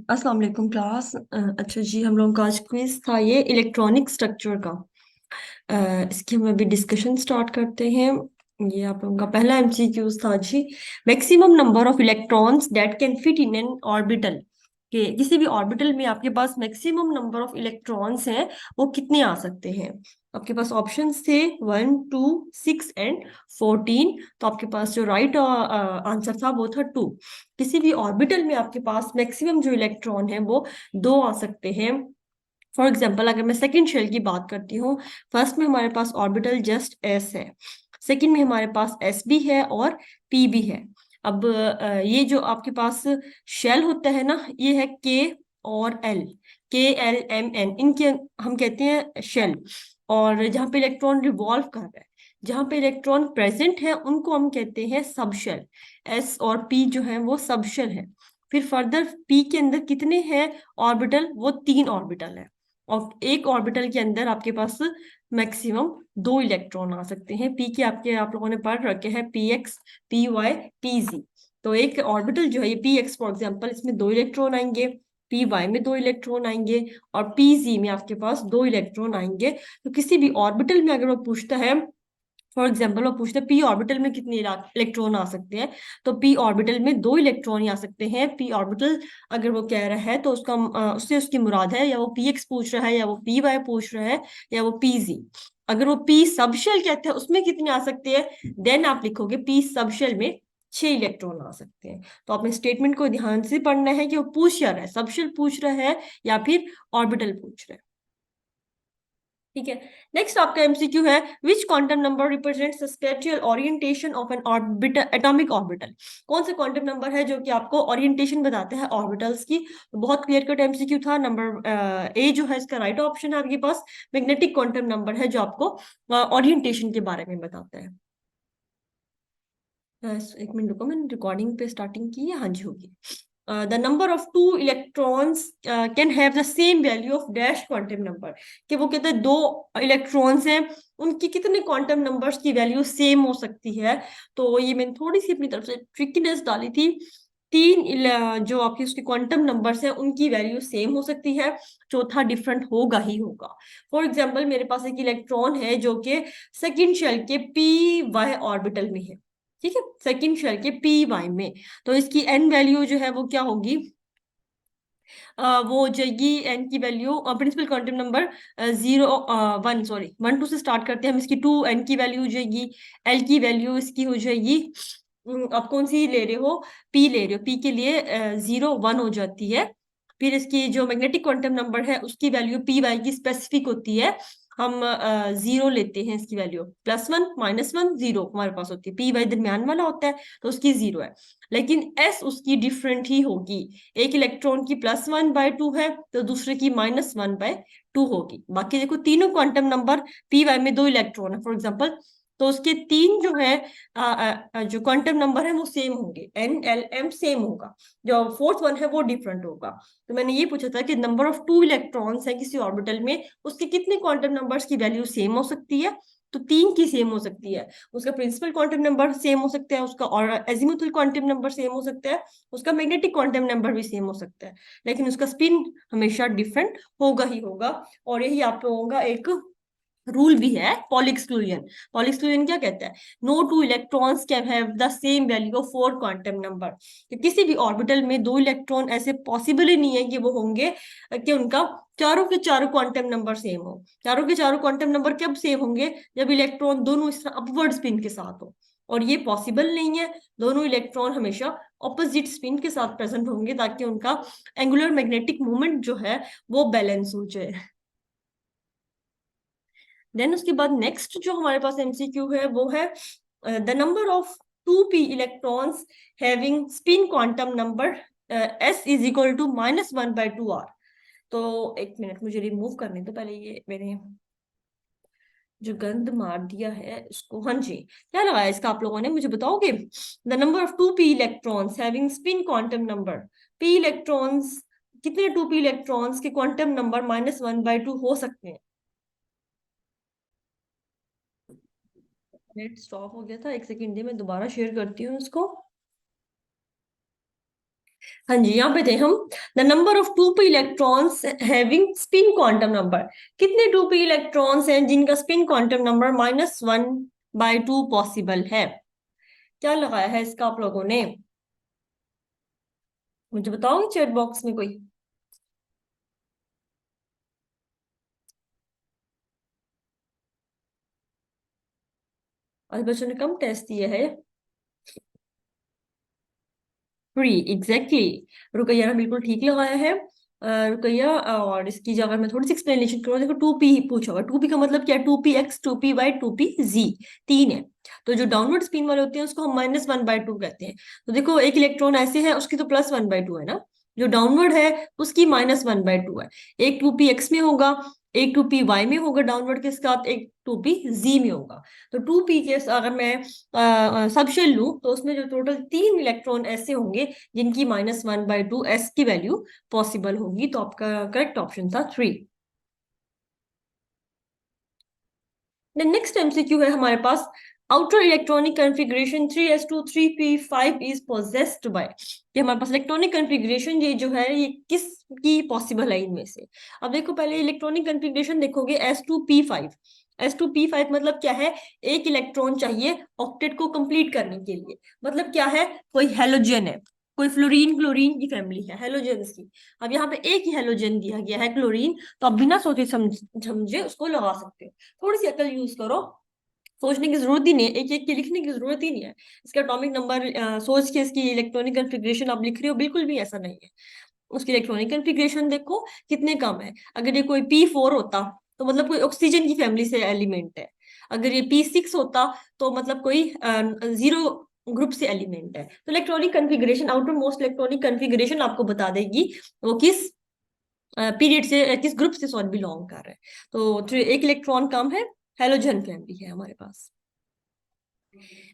अस्सलाम वालेकुम क्लास। अच्छा जी, हम लोगों का आज क्विज था ये इलेक्ट्रॉनिक स्ट्रक्चर का। इसकी हम अभी डिस्कशन स्टार्ट करते हैं। ये आप लोगों का पहला एमसीक्यूज था जी। Maximum number of electrons that can fit in an orbital, कि किसी भी ऑर्बिटल में आपके पास मैक्सिमम नंबर ऑफ इलेक्ट्रॉन्स हैं, वो कितने आ सकते हैं। आपके पास ऑप्शंस थे 1, 2, 6 एंड 14। तो आपके पास जो राइट आंसर था वो था 2। किसी भी ऑर्बिटल में आपके पास मैक्सिमम जो इलेक्ट्रॉन है वो 2 आ सकते हैं। फॉर एग्जाम्पल, अगर मैं सेकंड शेल की बात करती हूँ, फर्स्ट में हमारे पास ऑर्बिटल जस्ट एस है, सेकंड में हमारे पास एस भी है और पी भी है। अब ये जो आपके पास शेल होता है ना, ये है के और L, K L M N, इनके हम कहते हैं शेल। और जहाँ पे इलेक्ट्रॉन रिवॉल्व कर रहा है, जहाँ पे इलेक्ट्रॉन प्रेजेंट है, उनको हम कहते हैं सब शेल। एस और पी जो है वो सब शेल है। फिर फर्दर पी के अंदर कितने हैं ऑर्बिटल, वो 3 ऑर्बिटल है। और एक ऑर्बिटल के अंदर आपके पास मैक्सिमम 2 इलेक्ट्रॉन आ सकते हैं। पी के आपके आप लोगों ने पढ़ रखे हैं PX, PY, PZ। तो एक ऑर्बिटल जो है ये PX फॉर एग्जांपल, इसमें 2 इलेक्ट्रॉन आएंगे, PY में 2 इलेक्ट्रॉन आएंगे और PZ में आपके पास 2 इलेक्ट्रॉन आएंगे। तो किसी भी ऑर्बिटल में अगर वो पूछता है, फॉर एग्जाम्पल वो पूछते हैं पी ऑर्बिटल में कितने इलेक्ट्रॉन आ सकते हैं, तो पी ऑर्बिटल में 2 इलेक्ट्रॉन ही आ सकते हैं। पी ऑर्बिटल अगर वो कह रहा है तो उसका उससे उसकी मुराद है या वो PX पूछ रहा है, या वो PY पूछ रहा है, या वो PZ। अगर वो पी सबशेल कहते हैं उसमें कितने आ सकते हैं, देन आप लिखोगे पी सबशेल में 6 इलेक्ट्रॉन आ सकते हैं। तो आपने स्टेटमेंट को ध्यान से पढ़ना है कि वो पूछ क्या रहा है, सबशेल पूछ रहा है या फिर ऑर्बिटल पूछ रहा है। ठीक है। नेक्स्ट आपका एमसीक्यू है, which quantum number represents the spatial orientation of an orbital, atomic orbital. कौन सा क्वांटम नंबर है जो कि आपको ओरिएंटेशन बताता है ऑर्बिटल्स की। तो बहुत क्लियर कट एमसीक्यू था। नंबर ए जो है इसका राइट ऑप्शन है आपके पास। मैग्नेटिक क्वांटम नंबर है जो आपको ओरिएंटेशन के बारे में बताता है। एक मिनट रुको, मैंने रिकॉर्डिंग पे स्टार्टिंग की है, हाँ जी होगी। The number of 2 electrons can have the same value of dash quantum number, कि वो कहते हैं 2 इलेक्ट्रॉन्स हैं, उनकी कितने क्वांटम नंबर्स की वैल्यू सेम हो सकती है। तो ये मैंने थोड़ी सी अपनी तरफ से ट्रिकीनेस डाली थी। जो आपके उसके क्वांटम नंबर्स हैं उनकी वैल्यू सेम हो सकती है, चौथा डिफरेंट होगा ही होगा। फॉर एग्जाम्पल, मेरे पास एक इलेक्ट्रॉन है जो कि सेकंड शेल के PY ऑर्बिटल में है। ठीक है, सेकंड शेल के PY में। तो इसकी एन वैल्यू जो है वो क्या होगी, वो हो जाएगी एन की value, principal quantum number 0 1, sorry 1 2 से स्टार्ट करते हैं हम। इसकी 2 एन की वैल्यू हो जाएगी, एल की वैल्यू इसकी हो जाएगी, आप कौन सी ले रहे हो, पी ले रहे हो, पी के लिए 0 1 हो जाती है। फिर इसकी जो मैग्नेटिक क्वांटम नंबर है उसकी वैल्यू PY की स्पेसिफिक होती है। हम 0 लेते हैं, इसकी वैल्यू +1 -1 0 हमारे पास होती है। PY दरमियान वाला होता है तो उसकी 0 है, लेकिन S उसकी डिफरेंट ही होगी। एक इलेक्ट्रॉन की +1/2 है तो दूसरे की -1/2 होगी। बाकी देखो तीनों क्वांटम नंबर, PY में 2 इलेक्ट्रॉन है फॉर एग्जांपल, तो उसके 3 जो है जो क्वांटम नंबर है वो सेम होंगे, NLM सेम होगा। जो फोर्थ वन है वो डिफरेंट होगा। तो मैंने ये पूछा था कि नंबर ऑफ 2 इलेक्ट्रॉन्स है किसी ऑर्बिटल में, उसके कितने क्वांटम नंबर्स की वैल्यू सेम हो सकती है। तो 3 की सेम हो सकती है। उसका प्रिंसिपल क्वांटम नंबर सेम हो सकता है, उसका और एजीमुथल क्वांटम नंबर सेम हो सकता है, उसका मैग्नेटिक क्वांटम नंबर भी सेम हो सकता है, लेकिन उसका स्पिन हमेशा डिफरेंट होगा ही होगा। और यही आप लोगों का एक रूल भी है, पॉली एक्सक्लूजन। पॉली एक्सक्लूजन क्या कहता है, no 2 electrons can have the same value of 4 quantum number. कि किसी भी ऑर्बिटल में 2 इलेक्ट्रॉन ऐसे पॉसिबल ही नहीं है कि वो होंगे कि उनका चारों के चारों क्वांटम नंबर सेम हो। चारों के चारों क्वांटम नंबर कब सेम होंगे, जब इलेक्ट्रॉन दोनों इस तरह अपवर्ड स्पिन के साथ हो, और ये पॉसिबल नहीं है। दोनों इलेक्ट्रॉन हमेशा ऑपोजिट स्पिन के साथ प्रेजेंट होंगे ताकि उनका एंगुलर मैग्नेटिक मोमेंट जो है वो बैलेंस हो जाए। देन उसके बाद नेक्स्ट जो हमारे पास एमसीक्यू है वो है, the number of 2p electrons having spin quantum number S = -1/2r। तो एक मिनट मुझे रिमूव करने तो पहले, ये मैंने जो गंद मार दिया है इसको, हाँ जी, क्या लगाया इसका आप लोगों ने मुझे बताओगे। The number of 2p electrons having spin quantum number, p electrons, कितने 2p इलेक्ट्रॉन्स के क्वांटम नंबर -1/2 हो सकते हैं। नेट स्टॉप हो गया था, एक सेकंड दे, मैं दोबारा शेयर करती हूँ इसको। हाँ जी, यहाँ पे थे हम। The number of 2p electrons having spin quantum number. कितने 2p इलेक्ट्रॉन्स हैं जिनका स्पिन क्वांटम नंबर -1/2 पॉसिबल है? क्या लगाया है इसका आप लोगों ने? मुझे बताओगे चैट बॉक्स में कोई? आज बच्चों ने कम टेस्ट दिया है। Free, exactly. रुकैया ने बिल्कुल ठीक लगाया है। रुकैया, और इसकी जगह मैं थोड़ी सी एक्सप्लेनेशन करूँ। देखो, 2p ही पूछा हुआ। 2p का मतलब क्या है? 2px, 2py, 2pz, तीन है। तो जो डाउनवर्ड स्पिन वाले होते हैं उसको हम -1/2 कहते हैं। तो देखो, एक इलेक्ट्रॉन ऐसे है, उसकी तो +1/2 है ना। जो डाउनवर्ड है उसकी -1/2 है। एक 2px में होगा, एक 2py में होगा डाउनवर्ड के साथ, एक 2pz में होगा। तो 2p के अगर मैं सब शेल लूं तो उसमें जो टोटल तीन इलेक्ट्रॉन ऐसे होंगे जिनकी -1/2 s की वैल्यू पॉसिबल होगी। तो आपका करेक्ट ऑप्शन था 3। नेक्स्ट एमसीक्यू है हमारे पास। Outer electronic configuration 3s2 3p5 is possessed by. ये हमारे पास इलेक्ट्रॉनिक कॉन्फ़िगरेशन ये जो है ये किसकी पॉसिबल है इनमें से? अब देखो, पहले इलेक्ट्रॉनिक कॉन्फ़िगरेशन देखोगे, s2p5। s2p5 मतलब क्या है? एक इलेक्ट्रॉन चाहिए ऑक्टेट को कंप्लीट करने के लिए। मतलब क्या है? कोई हेलोजन है, कोई फ्लोरीन क्लोरीन की फैमिली है हेलोजेन्स की। अब यहाँ पे एक ही हेलोजन दिया गया है, क्लोरीन। तो आप बिना सोचे समझे उसको लगा सकते हो। थोड़ी सी अकल यूज करो। सोचने की जरूरत ही नहीं है, एक एक के लिखने की जरूरत ही नहीं है। इसका एटॉमिक नंबर सोच के इसकी इलेक्ट्रॉनिक कॉन्फ़िगरेशन आप लिख रहे हो, बिल्कुल भी ऐसा नहीं है। उसकी इलेक्ट्रॉनिक कॉन्फ़िगरेशन देखो कितने कम है। अगर ये कोई P4 होता तो मतलब कोई ऑक्सीजन की फैमिली से एलिमेंट है। अगर ये P6 होता तो मतलब कोई जीरो ग्रुप से एलिमेंट है। तो electronic configuration, outer most electronic configuration आपको बता देगी वो किस पीरियड से, किस ग्रुप से सॉरी बिलोंग कर रहा है। तो एक इलेक्ट्रॉन कम है, हेलोजन फैमिली है हमारे पास।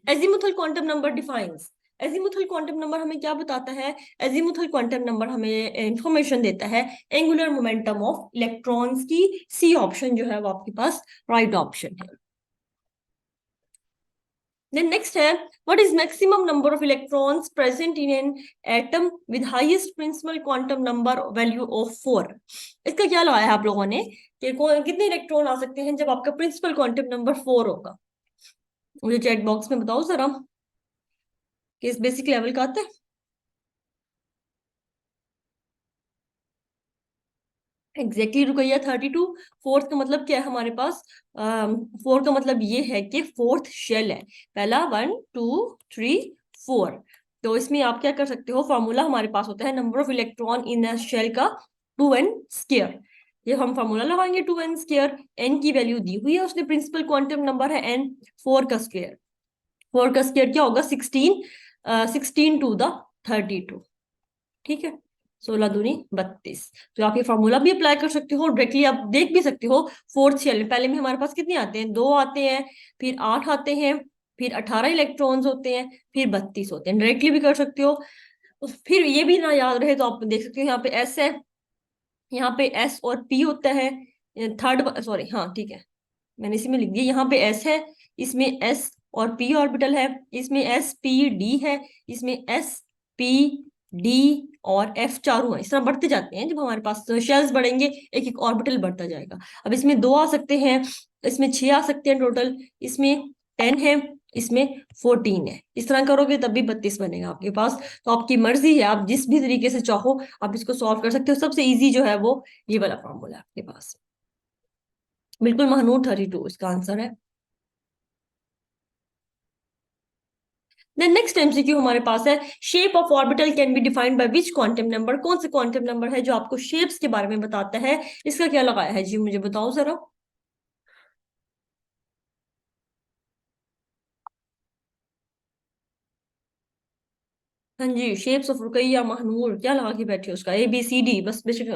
Azimuthal quantum number defines. Azimuthal quantum number हमें क्या बताता है? एजीमुथल क्वांटम नंबर हमें इंफॉर्मेशन देता है एंगुलर मोमेंटम ऑफ इलेक्ट्रॉन्स की। सी ऑप्शन जो है वो आपके पास राइट ऑप्शन है। देन नेक्स्ट है, what is maximum number of electrons present in an atom with highest principal quantum number value of 4? इसका क्या लगाया है आप लोगों ने कि कितने इलेक्ट्रॉन आ सकते हैं जब आपका प्रिंसिपल क्वांटम नंबर 4 होगा? मुझे चैट बॉक्स में बताओ जरा, कि इस बेसिक लेवल का आता है। एग्जैक्टली रुकैया, 32। फोर्थ का मतलब क्या है हमारे पास? फोर्थ का मतलब ये है कि फोर्थ शेल है। पहला 1 2 3 4। तो इसमें आप क्या कर सकते हो? फॉर्मूला हमारे पास होता है number of electron in a shell का, 2n²। ये हम फॉर्मूला लगाएंगे 2n²। एन की वैल्यू दी हुई है, उसने प्रिंसिपल क्वांटम नंबर है एन। 4 का स्क्वायर, 4 का स्क्वायर क्या होगा? 16। 16 टू द 32। ठीक है, 16 दूनी 32। तो आप ये फॉर्मूला भी अप्लाई कर सकते हो, डायरेक्टली आप देख भी सकते हो। फोर्थ शेल में पहले में हमारे पास कितने आते हैं? 2 आते हैं, फिर 8 आते हैं, फिर 18 इलेक्ट्रॉन्स होते हैं, फिर 32 होते हैं। डायरेक्टली भी कर सकते हो। फिर ये भी ना याद रहे तो आप देख सकते हो, यहाँ पे एस है, यहाँ पे एस और पी होता है। थर्ड, सॉरी, हाँ ठीक है, मैंने इसी में लिख दिया। यहाँ पे एस है, इसमें एस और पी ऑर्बिटल है, इसमें एस पी डी है, इसमें एस पी डी और एफ चारों है। इस तरह बढ़ते जाते हैं, जब हमारे पास शेल्स बढ़ेंगे एक एक ऑर्बिटल बढ़ता जाएगा। अब इसमें 2 आ सकते हैं, इसमें 6 आ सकते हैं टोटल, इसमें 10 है, इसमें 14 है। इस तरह करोगे तब भी 32 बनेगा आपके पास। तो आपकी मर्जी है, आप जिस भी तरीके से चाहो आप इसको सॉल्व कर सकते हो। सबसे इजी जो है वो ये वाला फॉर्मूला है आपके पास। बिल्कुल महनूर 32 इसका आंसर है। देन नेक्स्ट एमसीक्यू हमारे पास है, shape of orbital can be defined by which quantum number? कौन से क्वांटम नंबर है जो आपको शेप्स के बारे में बताता है? इसका क्या लगाया है जी, मुझे बताओ जरा। हाँ जी, शेप्स ऑफ रुकैया महनूर क्या लगा के बैठे हो? उसका ABCD बस basic.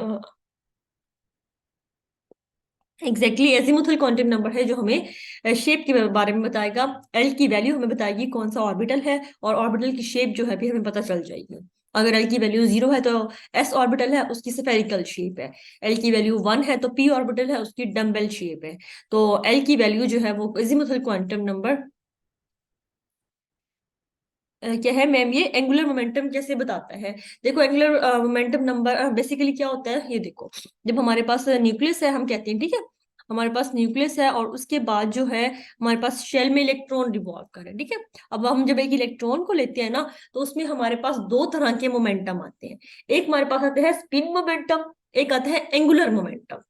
Exactly, azimuthal quantum number है जो हमें शेप के बारे में बताएगा। एल की वैल्यू हमें बताएगी कौन सा ऑर्बिटल है, और ऑर्बिटल की शेप जो है भी हमें पता चल जाएगी। अगर एल की वैल्यू 0 है तो एस ऑर्बिटल है, उसकी स्फेरिकल शेप है। एल की वैल्यू 1 है तो पी ऑर्बिटल है, उसकी डम्बेल शेप है। तो एल की वैल्यू जो है वो एजीमुथल क्वांटम नंबर क्या है मैम, ये एंगुलर मोमेंटम कैसे बताता है? देखो एंगुलर मोमेंटम नंबर बेसिकली क्या होता है, ये देखो। जब हमारे पास न्यूक्लियस है, हम कहते हैं ठीक है, हमारे पास न्यूक्लियस है और उसके बाद जो है हमारे पास शेल में इलेक्ट्रॉन रिवॉल्व कर रहे हैं, ठीक है। अब हम जब एक इलेक्ट्रॉन को लेते हैं ना, तो उसमें हमारे पास दो तरह के मोमेंटम आते हैं। एक हमारे पास आते हैं स्पिन मोमेंटम, एक आता है एंगुलर मोमेंटम।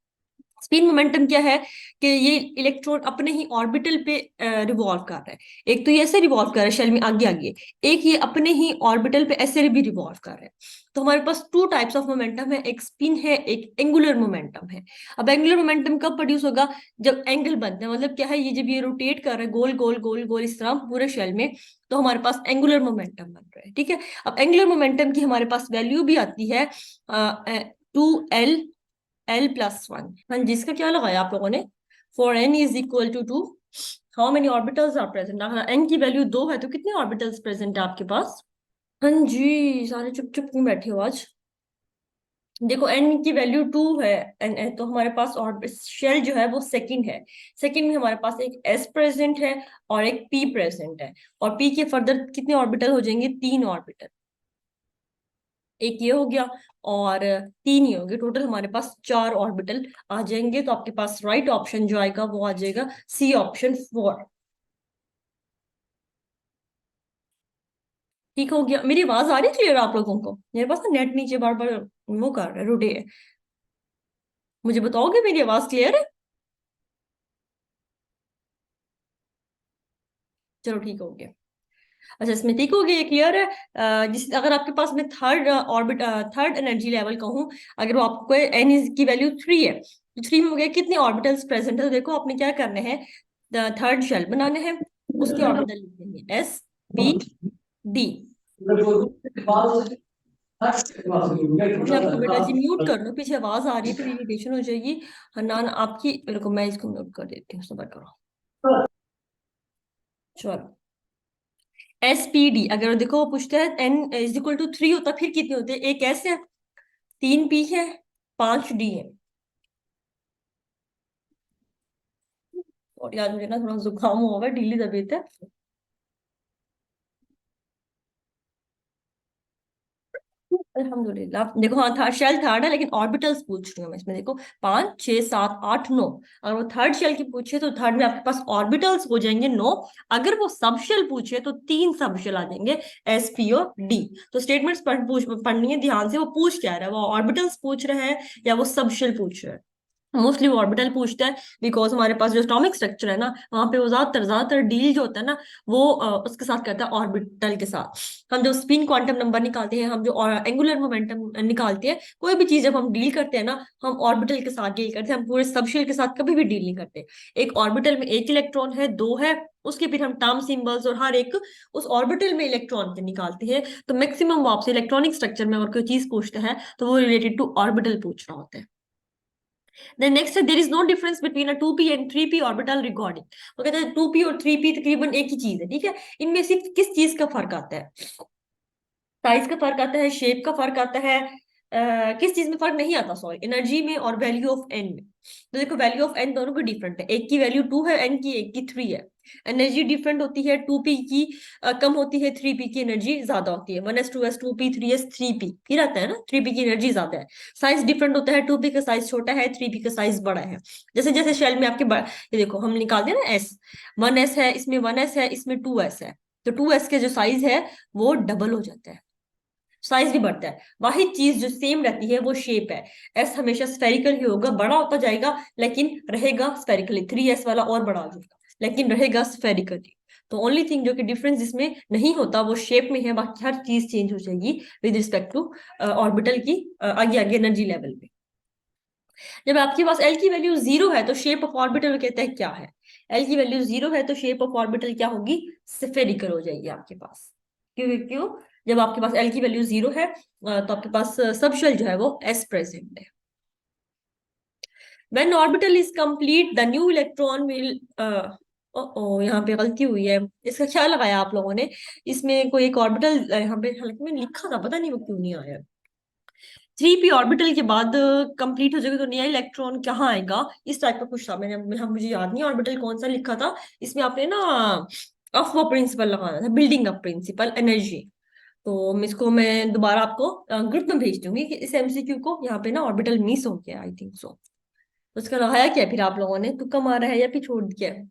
स्पिन मोमेंटम क्या है कि ये इलेक्ट्रॉन अपने ही ऑर्बिटल पे रिवॉल्व कर रहा है। एक तो ये ऐसे रिवॉल्व कर रहा है शेल में आगे आगे, एक ये अपने ही ऑर्बिटल पे ऐसे भी रिवॉल्व कर रहा है। तो हमारे पास टू टाइप्स ऑफ मोमेंटम है, एक स्पिन है, एक एंगुलर मोमेंटम है। अब एंगुलर मोमेंटम कब प्रोड्यूस होगा? जब एंगल बनते हैं, मतलब क्या है, ये जब ये रोटेट कर रहा है गोल गोल गोल गोल इस तरह पूरे शेल में, तो हमारे पास एंगुलर मोमेंटम बन रहा है, ठीक है। अब एंगुलर मोमेंटम की हमारे पास वैल्यू भी आती है 2l+1। हाँ, जिसका क्या लगाया आप लोगों ने? For n is equal to 2, how many orbitals are present? अगर n की वैल्यू 2 है तो कितने ऑर्बिटल्स प्रेजेंट है आपके पास? हाँ जी, सारे चुप चुप क्यों बैठे हो आज? देखो n की वैल्यू 2 है, तो हमारे पास और शेल जो है वो सेकंड है। सेकंड में हमारे पास एक s प्रेजेंट है और एक p प्रेजेंट है। और p के फर्दर कितने ऑर्बिटल हो जाएंगे? 3 ऑर्बिटल। एक ये हो गया और तीन ये हो गए, टोटल हमारे पास 4 ऑर्बिटल आ जाएंगे। तो आपके पास राइट ऑप्शन जो आएगा वो आ जाएगा सी ऑप्शन 4। ठीक हो गया? मेरी आवाज आ रही है क्लियर आप लोगों को? मेरे पास ना नेट नीचे बार बार वो कर रहा है, रुटे है। मुझे बताओगे मेरी आवाज क्लियर है? चलो ठीक हो गया। अच्छा, इसमें ठीक हो गया, ये क्लियर है। जिस अगर आपके पास मैं third orbit third energy level कहूँ, अगर वो आपको एन की वैल्यू 3 है, तो 3 में हो गया कितने ऑर्बिटल्स प्रेजेंट है? तो देखो आपने क्या करना है, थर्ड शेल बनाने हैं, उसके ऑर्बिटल लिख देंगे s p d। मैं आपको बेटा जी म्यूट कर लो, पीछे आवाज आ रही है फिर इरिटेशन हो जाएगी। हनान आपकी, रुको मैं इसको म्यूट कर देती हूँ, सबर करो। चलो, SPD अगर देखो वो पूछता है n = 3 होता, फिर कितने होते हैं? एक S है, 3 P है, 5 D है। और यार मुझे ना थोड़ा जुकाम हुआ है, ढीली तबीयत है। अल्हम्दुलिल्लाह। देखो हाँ, थर्ड शेल थर्ड है, लेकिन ऑर्बिटल्स पूछ रही हूँ मैं इसमें। देखो 5 6 7 8 9, अगर वो थर्ड शेल की पूछे तो थर्ड में आपके पास ऑर्बिटल्स हो जाएंगे 9। अगर वो सब शेल पूछे तो 3 सब शेल आ जाएंगे, S P और D। तो स्टेटमेंट्स पढ़नी है ध्यान से, वो पूछ क्या रहा है, वो ऑर्बिटल्स पूछ रहे हैं या वो सब शेल पूछ रहे हैं। मोस्टली वो ऑर्बिटल पूछता है, बिकॉज हमारे पास जो एटॉमिक स्ट्रक्चर है ना, वहां पे वो ज्यादातर डील जो होता है ना, वो उसके साथ करता है ऑर्बिटल के साथ। हम जो स्पिन क्वांटम नंबर निकालते हैं, हम जो एंगुलर मोमेंटम निकालते हैं, कोई भी चीज जब हम डील करते हैं ना, हम ऑर्बिटल के साथ डील करते हैं, हम पूरे सबशेल के साथ कभी भी डील नहीं करते। एक ऑर्बिटल में एक इलेक्ट्रॉन है, दो है, उसके फिर हम टर्म सिंबल्स और हर एक उस ऑर्बिटल में इलेक्ट्रॉन के निकालते हैं। तो मैक्सिमम वो आपसे इलेक्ट्रॉनिक स्ट्रक्चर में अगर कोई चीज पूछता है तो वो रिलेटेड टू ऑर्बिटल पूछ रहा होता है। Then next है, there is no difference between a 2p and 3p orbital regarding। वो कहते हैं 2p और 3p तकरीबन एक ही चीज है, ठीक है। इनमें सिर्फ किस चीज का फर्क आता है? साइज का फर्क आता है, शेप का फर्क आता है। किस चीज में फर्क नहीं आता? सॉरी, एनर्जी में और वैल्यू ऑफ एन में। तो देखो वैल्यू ऑफ एन दोनों की डिफरेंट है, एक की वैल्यू 2 है, एन की एक की 3 है। एनर्जी डिफरेंट होती है, 2p की कम होती है, 3p की एनर्जी ज्यादा होती है। 1s 2s 2p 3s 3p फिर आता है ना, 3p की एनर्जी ज्यादा है। साइज डिफरेंट होता है, 2p का साइज छोटा है, 3p का साइज बड़ा है। जैसे जैसे शेल में आपके ये देखो हम निकालते हैं ना एस, 1s है, इसमें 1s है, इसमें 2s है, तो 2s के जो साइज है वो डबल हो जाता है, साइज भी बढ़ता है। वाहिद चीज जो सेम रहती है वो शेप है। एस हमेशा स्फेरिकल ही होगा, बड़ा होता जाएगा लेकिन रहेगा स्फेरिकली। 3s वाला और बड़ा हो जाएगा लेकिन रहेगा स्फेरिकली। तो ओनली थिंग जो कि डिफरेंस इसमें नहीं होता वो शेप में है, बाकी हर चीज चेंज हो जाएगी विद रिस्पेक्ट टू ऑर्बिटल की आगे आगे एनर्जी लेवल पे। जब आपके पास एल की वैल्यू 0 है तो शेप ऑफ ऑर्बिटल कहते हैं क्या है? एल की वैल्यू 0 है तो शेप ऑफ ऑर्बिटल क्या होगी? स्फेरिकल हो जाएगी आपके पास। क्यों क्यों? जब आपके पास एल की वैल्यू 0 है तो आपके पास सब शेल जो है वो एस प्रेजेंट है। When orbital is complete, the new electron will ओ यहाँ पे गलती हुई है, इसका क्या लगाया आप लोगों ने? इसमें कोई एक ऑर्बिटल यहाँ पे, हालांकि मैंने लिखा था, पता नहीं वो क्यों नहीं आया। 3p ऑर्बिटल के बाद कंप्लीट हो जाएगा तो नया इलेक्ट्रॉन कहाँ आएगा, इस टाइप का कुछ था। मैंने, हाँ, मुझे याद नहीं ऑर्बिटल कौन सा लिखा था इसमें आपने ना। ऑफ वो प्रिंसिपल लगाना था, बिल्डिंग अप प्रिंसिपल एनर्जी। तो इसको मैं दोबारा आपको ग्रुप में भेज दूंगी कि इस एमसीक्यू को, यहाँ पे ना ऑर्बिटल मिस हो गया आई थिंक सो। तो उसका लगाया क्या फिर आप लोगों ने, तुक्का मारा है या फिर छोड़ दिया है?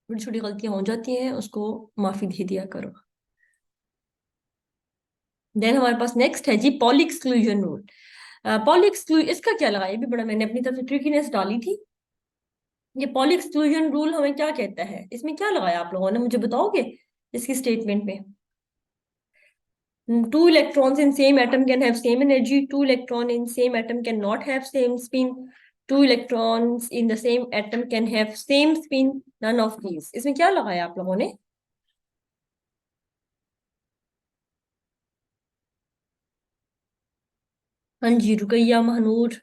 छोटी छोटी गलतियां हो जाती हैं, उसको माफी दे दिया करो। देन हमारे पास नेक्स्ट है जी Pauli exclusion rule. Pauli exclusion इसका क्या लगा, ये भी बड़ा मैंने अपनी तरफ से ट्रिकीनेस डाली थी। ये पॉली एक्सक्लूजन रूल हमें क्या कहता है, इसमें क्या लगाया आप लोगों ने, मुझे बताओगे इसकी स्टेटमेंट में? Two electrons in same atom can have same energy. Two electron in same atom cannot have same spin. Two electrons in the same atom can have same spin. None of these. इसमें क्या लगाया आप लोगों ने? हाँ जी, रुकैया महानूर।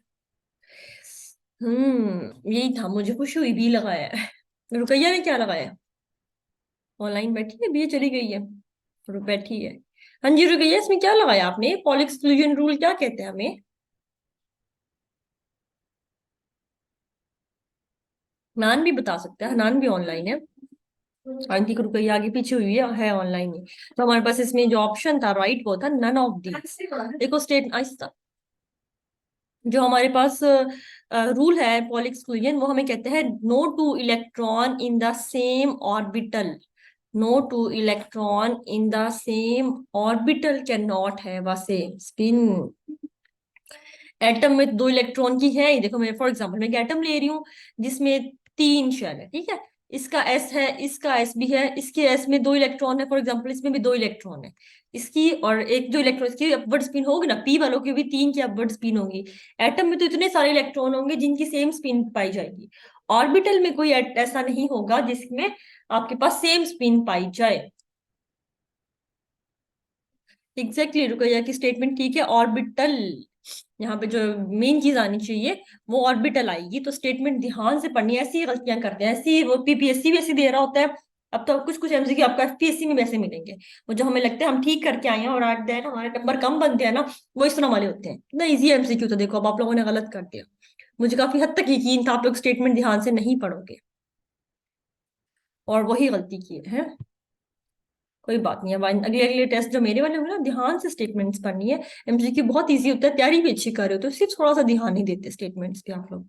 यही था, मुझे खुशी हुई, बी लगाया है। रुकैया ने क्या लगाया? ऑनलाइन बैठी है, बी चली गई है, बैठी है। हाँ जी रुकैया, इसमें क्या लगाया आपने, पॉली एक्सक्लूजन रूल क्या कहते हैं हमें? हनान भी बता सकता है, हनान भी ऑनलाइन है। आंटी को रुपये आगे पीछे हुई है ऑनलाइन ही। तो हमारे पास इसमें जो ऑप्शन था राइट वो था नन ऑफ दीज। देखो स्टेट जो हमारे पास रूल है पॉली एक्सक्लूजन, वो हमें कहते हैं no two electron in the same orbital, no two electron in the same orbital can not have a same spin. Atom में दो इलेक्ट्रॉन की है, ये देखो मैं फॉर एग्जांपल मैं एक एटम ले रही हूँ जिसमें तीन शेल है, ठीक है। इसका एस है, इसका एस भी है, इसके एस में दो इलेक्ट्रॉन है, फॉर एग्जांपल इसमें भी दो इलेक्ट्रॉन है। इसकी और एक जो इलेक्ट्रॉन इसकी अपवर्ड स्पिन होगी ना, पी वालों की भी तीन की अपवर्ड स्पिन होगी। एटम में तो इतने सारे इलेक्ट्रॉन होंगे जिनकी सेम स्पिन पाई जाएगी। ऑर्बिटल में कोई ऐसा नहीं होगा जिसमें आपके पास सेम स्पिन पाई जाए। एग्जैक्टली रुकैया की स्टेटमेंट ठीक है, ऑर्बिटल। यहाँ पे जो मेन चीज आनी चाहिए वो ऑर्बिटल आएगी। तो स्टेटमेंट ध्यान से पढ़नी है, ऐसी गलतियां करते हैं, ऐसी वो पीपीएससी भी ऐसी दे रहा होता है। अब तो कुछ कुछ एमसीक्यू आपको एफपीएससी में वैसे मिलेंगे, वो जो हमें लगता है हम ठीक करके आए हैं और आज देन हमारे नंबर कम बनते हैं ना, वो इस तरह वाले होते हैं ना। इजी एमसीक्यू तो देखो अब आप लोगों ने गलत कर दिया। मुझे काफी हद तक यकीन था आप लोग स्टेटमेंट ध्यान से नहीं पढ़ोगे और वही गलती की है। कोई बात नहीं है, अगले अगले टेस्ट जो मेरे वाले होंगे ना, ध्यान से स्टेटमेंट्स पढ़नी है। एमसीक्यू बहुत इजी होता है, तैयारी भी अच्छी कर रहे हो तो सिर्फ थोड़ा सा ध्यान नहीं देते स्टेटमेंट्स पे आप लोग।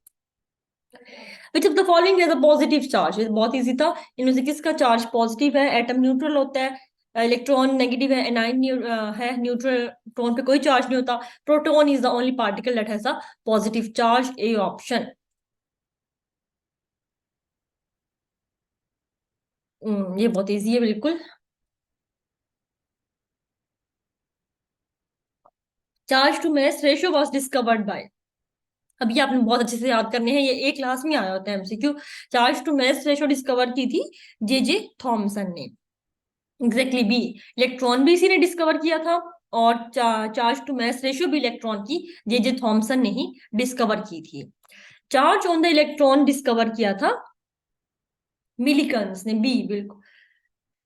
Which of the following has a positive charge, बहुत इजी था। इनमें से किसका चार्ज पॉजिटिव है? एटम न्यूट्रल होता है, इलेक्ट्रॉन नेगेटिव है, एनाइन है न्यूट्रल, प्रोटॉन पे कोई चार्ज नहीं होता। Proton is the only particle that has a positive charge, A option. ये बहुत इजी है बिल्कुल। Charge to mass ratio was discovered by, अब ये आपने बहुत अच्छे से याद करने हैं, ये एक क्लास में आया होता है MCQ. Charge to mass ratio discover की थी जे जे थॉमसन ने। एग्जैक्टली बी, इलेक्ट्रॉन भी इसी ने डिस्कवर किया था। और चार्ज टू मास रेशियो भी इलेक्ट्रॉन की जे जे थॉमसन ने ही डिस्कवर की थी। Charge on the electron discover किया था मिलिकन्स ने, बी बिल्कुल।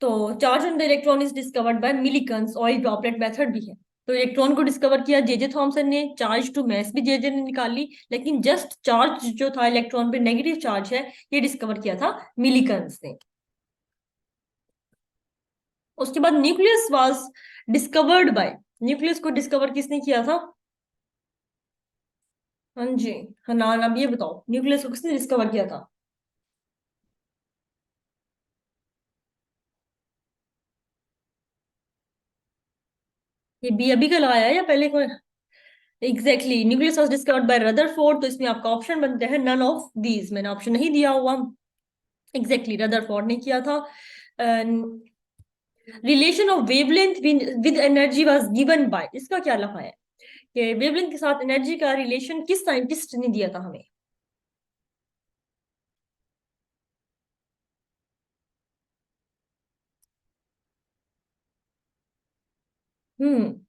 तो charge on the electron is discovered by Millikan's, oil droplet method भी है। तो इलेक्ट्रॉन को डिस्कवर किया जे जे थॉमसन ने, चार्ज टू मास भी जे जे ने निकाली, लेकिन जस्ट चार्ज जो था इलेक्ट्रॉन पे नेगेटिव चार्ज है, ये डिस्कवर किया था मिलिकन्स ने। उसके बाद nucleus was discovered bye, nucleus को डिस्कवर किसने किया था? हाँ जी, हनान। अब ये बताओ न्यूक्लियस को किसने डिस्कवर किया था? ये बी अभी का लगाया है या पहले को? Exactly, nucleus was discovered bye Rutherford. तो इसमें आपका ऑप्शन बनते हैं नन ऑफ दीज, मैंने ऑप्शन नहीं दिया हुआ। एग्जैक्टली रदरफोर्ड ने किया था। Relation of wavelength with energy was given bye, इसका क्या लिखा है कि वेवलेंथ के साथ एनर्जी का रिलेशन किस साइंटिस्ट ने दिया था हमें? हम्म,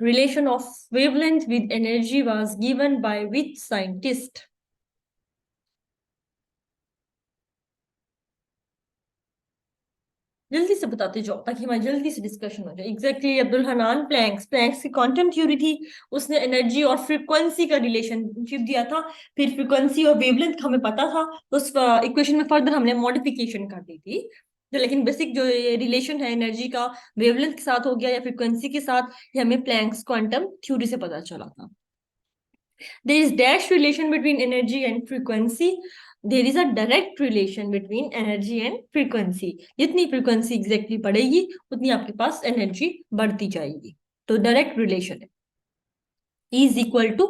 relation of wavelength with energy was given by which scientist? जल्दी से बताते जाओ ताकि हमारी जल्दी से डिस्कशन हो जाए। Exactly Abdul Hanan Planck's, Planck's की क्वांटम थ्योरी थी। उसने एनर्जी और फ्रीक्वेंसी का रिलेशनशिप दिया था। फिर फ्रीक्वेंसी और वेवलेंथ हमें पता था, तो उस इक्वेशन में फर्दर हमने मॉडिफिकेशन कर दी थी। तो लेकिन बेसिक जो ये रिलेशन है एनर्जी का वेवलेंथ के साथ हो गया या फ्रीक्वेंसी के साथ, ये हमें प्लैंक्स क्वांटम थ्योरी से पता चला था। There is dash relation between energy and frequency. There is a direct relation between energy and frequency. जितनी frequency exactly बढ़ेगी उतनी आपके पास energy बढ़ती जाएगी। तो direct relation है। E is equal to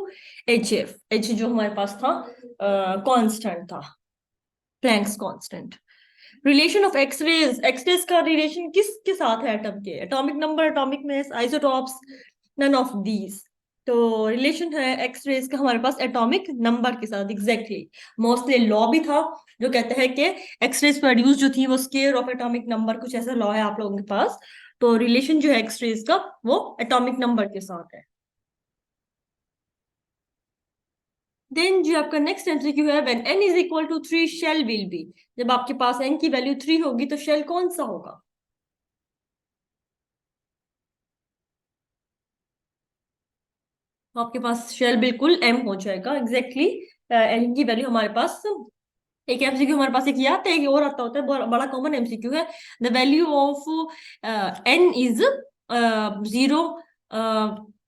hf। h जो हमारे पास था constant था, Planck's constant। Relation of X-rays, X-rays का रिलेशन किसके साथ है एटम के? Atomic number, atomic mass, isotopes, none of these. तो रिलेशन है एक्सरेज का हमारे पास एटॉमिक नंबर के साथ। एग्जैक्टली मोस्टली लॉ भी था जो कहता है कि एक्सरेज प्रोड्यूस जो थी वो स्केयर ऑफ एटॉमिक नंबर, कुछ ऐसा लॉ है आप लोगों के पास। तो रिलेशन जो है एक्सरेज का वो एटॉमिक नंबर के साथ है। देन जो आपका नेक्स्ट एमसीक्यू है, when n is equal to 3 shell will be. जब आपके पास n की वैल्यू 3 होगी तो शेल कौन सा होगा? तो आपके पास शेल बिल्कुल m हो जाएगा। एग्जैक्टली n की वैल्यू हमारे पास, एक एमसीक्यू हमारे पास एक ये आता है, एक और आता होता है, बड़ा कॉमन एमसीक्यू है। The value of n is 0,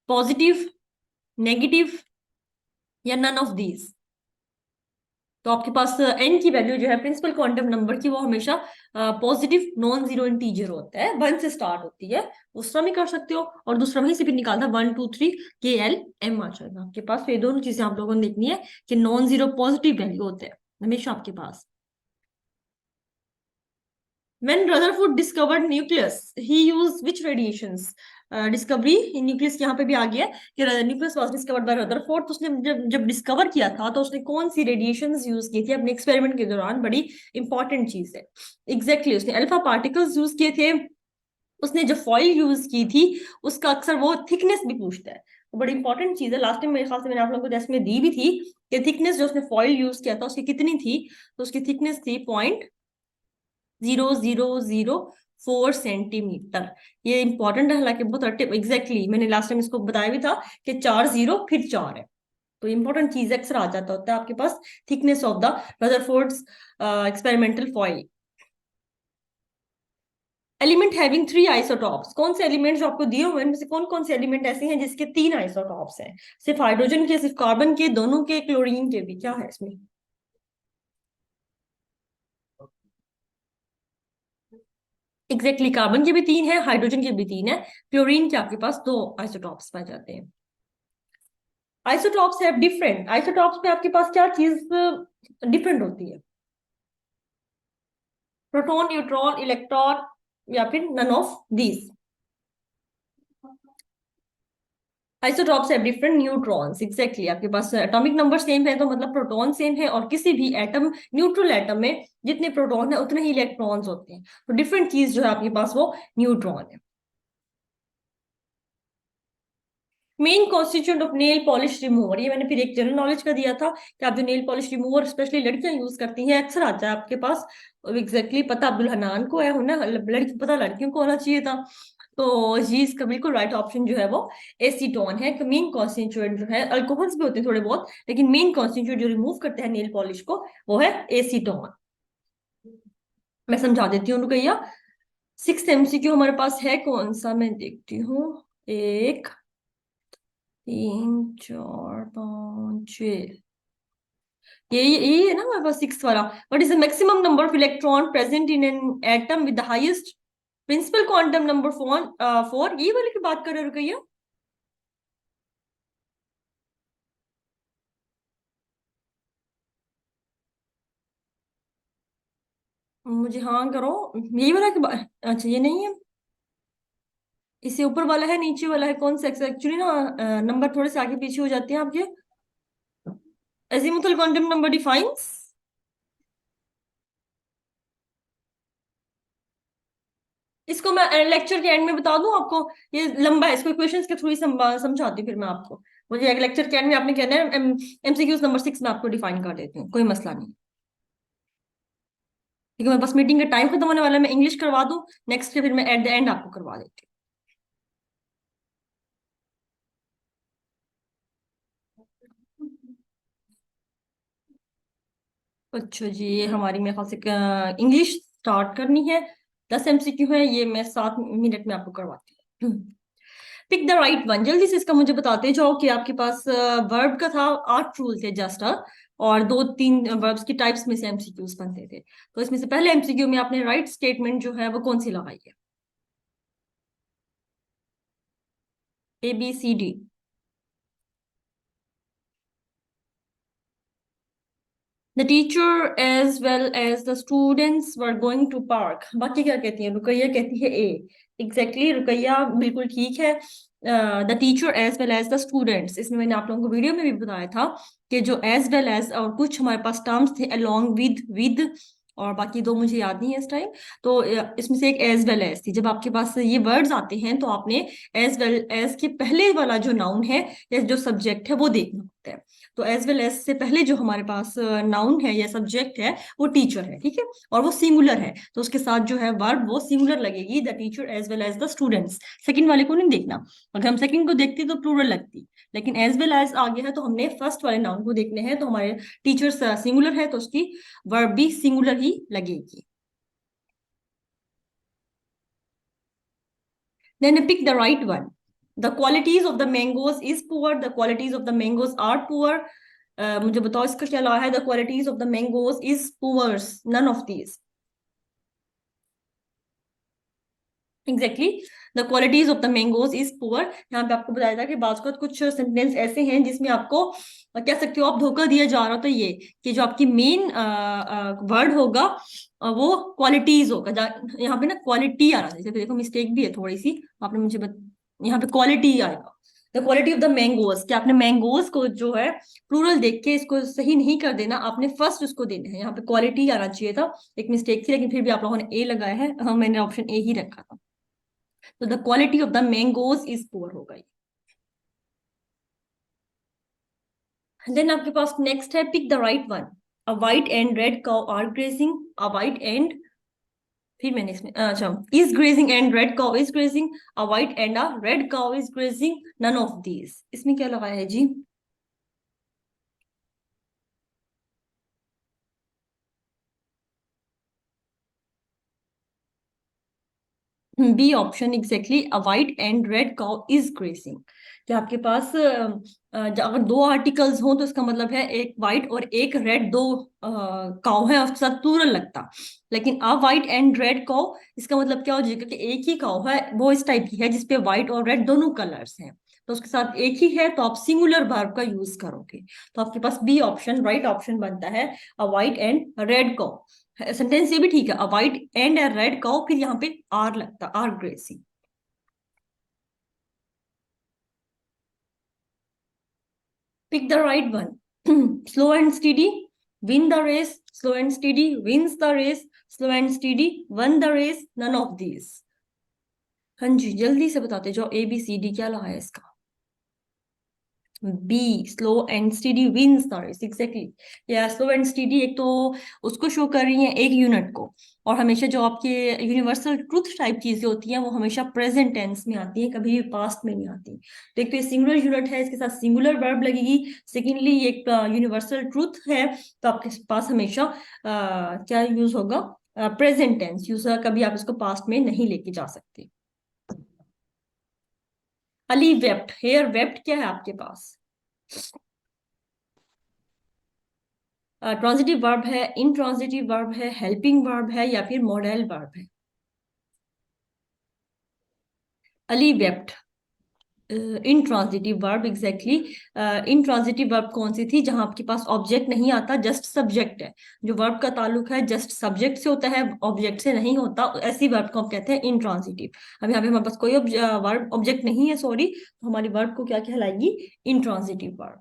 positive, negative या नन ऑफ दीज। तो आपके पास n की वैल्यू जो है प्रिंसिपल क्वांटम नंबर की, वो हमेशा पॉजिटिव नॉन जीरो इंटीजर होता है, 1 से स्टार्ट होती है। दूसरा भी कर सकते हो और दूसरा वहीं से भी निकालना, 1 2 3 के एल एम आ जाएगा आपके पास। तो ये दोनों चीजें आप लोगों ने देखनी है कि नॉन जीरो पॉजिटिव वैल्यू होते हैं हमेशा आपके पास। When Rutherford discovered nucleus, he used which radiations? Discovery nucleus यहाँ पे भी आ गया कि nucleus was discovered bye Rutherford. तो उसने जब जब डिस्कवर किया था तो उसने कौन सी रेडिएशंस यूज की थी अपने एक्सपेरिमेंट के दौरान? बड़ी इंपॉर्टेंट चीज है। एग्जैक्टली उसने अल्फा पार्टिकल्स यूज किए थे। उसने जो फॉइल यूज की थी उसका अक्सर वो थिकनेस भी पूछता है, तो बड़ी इंपॉर्टेंट चीज है। लास्ट टाइम मेरे ख्याल से मैंने आप लोगों को टेस्ट में दी भी थी कि थिकनेस जो उसने फॉइल यूज किया था उसकी कितनी थी। तो उसकी थिकनेस थी 0.0004 सेंटीमीटर। ये इंपॉर्टेंट है हालांकि बहुत एग्जैक्टली मैंने लास्ट टाइम इसको बताया भी था कि 4 जीरो फिर 4 है। तो इंपॉर्टेंट चीज अक्सर आ जाता होता है आपके पास, thickness of the Rutherford's experimental foil. Element having 3 isotopes, कौन से एलिमेंट जो आपको दिए हुए हैं इनमें से कौन कौन से एलिमेंट ऐसे हैं जिसके 3 आइसोटॉप्स हैं? सिर्फ हाइड्रोजन के, सिर्फ कार्बन के, दोनों के, क्लोरीन के भी? क्या है इसमें? एग्जैक्टली कार्बन के भी 3 है, हाइड्रोजन के भी 3 है, क्लोरीन के आपके पास 2 आइसोटॉप्स पाए जाते हैं। आइसोटॉप्स है डिफरेंट, आइसोटॉप्स में आपके पास क्या चीज डिफरेंट होती है? प्रोटॉन, न्यूट्रॉन, इलेक्ट्रॉन या फिर नन ऑफ दीज? आइसोटॉप्स है डिफरेंट न्यूट्रॉन्स। एग्जैक्टली आपके पास एटॉमिक नंबर सेम है तो मतलब प्रोटॉन सेम है, और किसी भी एटम, न्यूट्रल एटम में जितने प्रोटॉन है उतने ही इलेक्ट्रॉन्स होते हैं। तो डिफरेंट चीज जो है आपके पास वो न्यूट्रॉन है। Main constituent of nail polish remover, ये मैंने फिर एक जनरल नॉलेज का दिया था कि आप जो नेल पॉलिश रिमूवर स्पेशली लड़कियां यूज करती हैं, अक्सर आता है आपके पास। एग्जैक्टली पता अब्दुल हनान को है होना, लड़की पता लड़कियों को होना चाहिए था। तो जी इसका बिल्कुल राइट ऑप्शन जो है वो एसीटोन है। मेन कॉन्स्टिट्यूएंट जो है, अल्कोहल्स भी होते हैं थोड़े बहुत, लेकिन मेन कॉन्स्टिट्यूएंट जो रिमूव करते हैं नेल पॉलिश को वो है एसीटोन। मैं समझा देती हूँ रुकैया। 6th एमसीक्यू हमारे पास है कौन सा, मैं देखती हूँ। एक, तीन, चार, पाँच, छः, ये है ना हमारे पास 6 वाला। What is the maximum number of electron present in an atom with the highest principal quantum number 4? ये वाले की बात कर रहे हो रुकैया? मुझे हाँ करो, यही वाला की बात? अच्छा ये नहीं है, इससे ऊपर वाला है, नीचे वाला है, कौन सा? एक्चुअली ना नंबर थोड़े से आगे पीछे हो जाते हैं आपके। अजीमुथल क्वांटम नंबर डिफाइंस, इसको मैं लेक्चर के एंड में बता दूं आपको। ये लंबा है, इसको इक्वेशंस के थ्रू ही समझाती हूँ फिर मैं आपको। मुझे एक लेक्चर के एंड में आपने कहना है, एमसीक्यूज नंबर 6 में आपको डिफाइन कर देती हूँ, कोई मसला नहीं। क्योंकि मेरे पास मीटिंग का टाइम खत्म होने वाला है, मैं इंग्लिश करवा दूं नेक्स्ट के, फिर मैं एट द एंड आपको करवा देती हूँ। अच्छा जी, ये हमारी मेरे ख्याल से इंग्लिश स्टार्ट करनी है। 10 MCQ है ये, मैं 7 मिनट में आपको करवाती हूँ। पिक द राइट वन, जल्दी से इसका मुझे बताते जाओ कि आपके पास वर्ब का था, 8 रूल थे जस्ट, और 2-3 वर्ब्स की टाइप्स में से एमसीक्यूज बनते थे। तो इसमें से पहले एमसीक्यू में आपने राइट स्टेटमेंट जो है वो कौन सी लगाई है? ABCD। The teacher as well as the students were going to park. बाकी क्या कहती है? रुकैया कहती है ए। एग्जैक्टली, रुकैया बिल्कुल ठीक है। The teacher as well as the students, इसमें मैंने आप लोगों को वीडियो में भी बताया था कि जो एज वेल एज और कुछ हमारे पास टर्म्स थे, अलोंग विद, और बाकी दो मुझे याद नहीं है इस टाइम। तो इसमें से एक एज वेल एज थी। जब आपके पास ये वर्ड्स आते हैं तो आपने एज वेल एज के पहले वाला जो नाउन है या जो सब्जेक्ट है वो देखना होता है। तो एज वेल एज से पहले जो हमारे पास नाउन है या सब्जेक्ट है वो टीचर है, ठीक है, और वो सिंगुलर है, तो उसके साथ जो है वर्ब वो सिंगुलर लगेगी, the teacher as well as the students. Second वाले को नहीं देखना। अगर हम सेकंड को देखती तो प्लूरल लगती, लेकिन एज वेल एज आ गया है तो हमने फर्स्ट वाले नाउन को देखने हैं, तो हमारे टीचर्स सिंगुलर है तो उसकी वर्ब भी सिंगुलर ही लगेगी। Then pick the right one. The qualities of the mangoes is poor. The qualities of the mangoes are poor. मुझे बताओ इसका क्या ला है? The qualities of the mangoes is poor. None of these. Exactly, the qualities of the mangoes is poor. यहाँ पे आपको बताया था कि बात कुछ सेंटेंस ऐसे हैं जिसमें आपको कह सकते हो आप धोखा दिया जा रहा, तो ये कि जो आपकी मेन वर्ड होगा वो क्वालिटीज होगा। यहाँ पे ना क्वालिटी आ रहा है, जैसे देखो मिस्टेक भी है थोड़ी सी, आपने यहाँ पे क्वालिटी आएगा। The quality of the mangoes, कि आपने मैंगोज को जो है प्लूरल देख के इसको सही नहीं कर देना, आपने फर्स्ट उसको देना है। यहाँ पे क्वालिटी आना चाहिए था, एक मिस्टेक थी, लेकिन फिर भी आप लोगों ने ए लगाया है। हाँ, मैंने ऑप्शन ए ही रखा था। तो the quality of the mangoes is poor हो गई। देन आपके पास नेक्स्ट है pick the right one. A white and red cow are grazing. A white and, फिर मैंने इसमें अच्छा, is grazing and red cow is grazing. A white and a red cow is grazing, none of these. इसमें क्या लगाया है जी? B option exactly, a white and red cow is grazing. कि आपके पास अगर दो आर्टिकल्स हों तो इसका मतलब है एक वाइट और एक रेड, दो काउ है, उसके साथ प्लूरल लगता। लेकिन अ वाइट एंड रेड काउ, इसका मतलब क्या हो जाएगा कि एक ही काउ है, वो इस टाइप की है जिसपे व्हाइट और रेड दोनों कलर्स हैं, तो उसके साथ एक ही है, तो आप सिंगुलर वर्ब का यूज करोगे। तो आपके पास बी ऑप्शन राइट ऑप्शन बनता है, a white and red cow. Sentence ये भी ठीक है, a white and a red cow, फिर यहाँ पे आर लगता, are grazing. Pick the right one. Slow and steady win the race. Slow and steady wins the race. Slow and steady won the race, none of these. हाँ जी, जल्दी से बताते जाओ, ABCD क्या लगा है इसका? B, slow and steady wins the race, exactly. या स्लो एंड स्टीडी एक तो उसको शो कर रही है एक यूनिट को, और हमेशा जो आपके यूनिवर्सल ट्रूथ टाइप चीजें होती हैं वो हमेशा प्रेजेंट टेंस में आती हैं, कभी भी पास्ट में नहीं आती। तो एक तो ये सिंगुलर यूनिट है, इसके साथ सिंगुलर वर्ब लगेगी। सेकेंडली ये एक यूनिवर्सल ट्रूथ है, तो आपके पास हमेशा क्या यूज होगा? प्रेजेंट टेंस यूज, कभी आप इसको पास्ट में नहीं लेके जा सकते। अली वेप्ट, हेयर वेप्ट क्या है आपके पास? ट्रांजिटिव वर्ब है, इंट्रांजिटिव वर्ब है, हेल्पिंग वर्ब है, या फिर मॉडल वर्ब है? Ali wept intransitive verb, exactly. Intransitive verb कौन सी थी? जहां आपके पास ऑब्जेक्ट नहीं आता, जस्ट सब्जेक्ट है। जो वर्ब का ताल्लुक है जस्ट सब्जेक्ट से होता है, ऑब्जेक्ट से नहीं होता, ऐसी वर्ब को हम कहते हैं इंट्रांजिटिव। अब यहाँ पे हमारे पास कोई वर्ब ऑब्जेक्ट नहीं है, सॉरी, तो हमारी वर्ब को क्या कहलाएगी? Intransitive verb.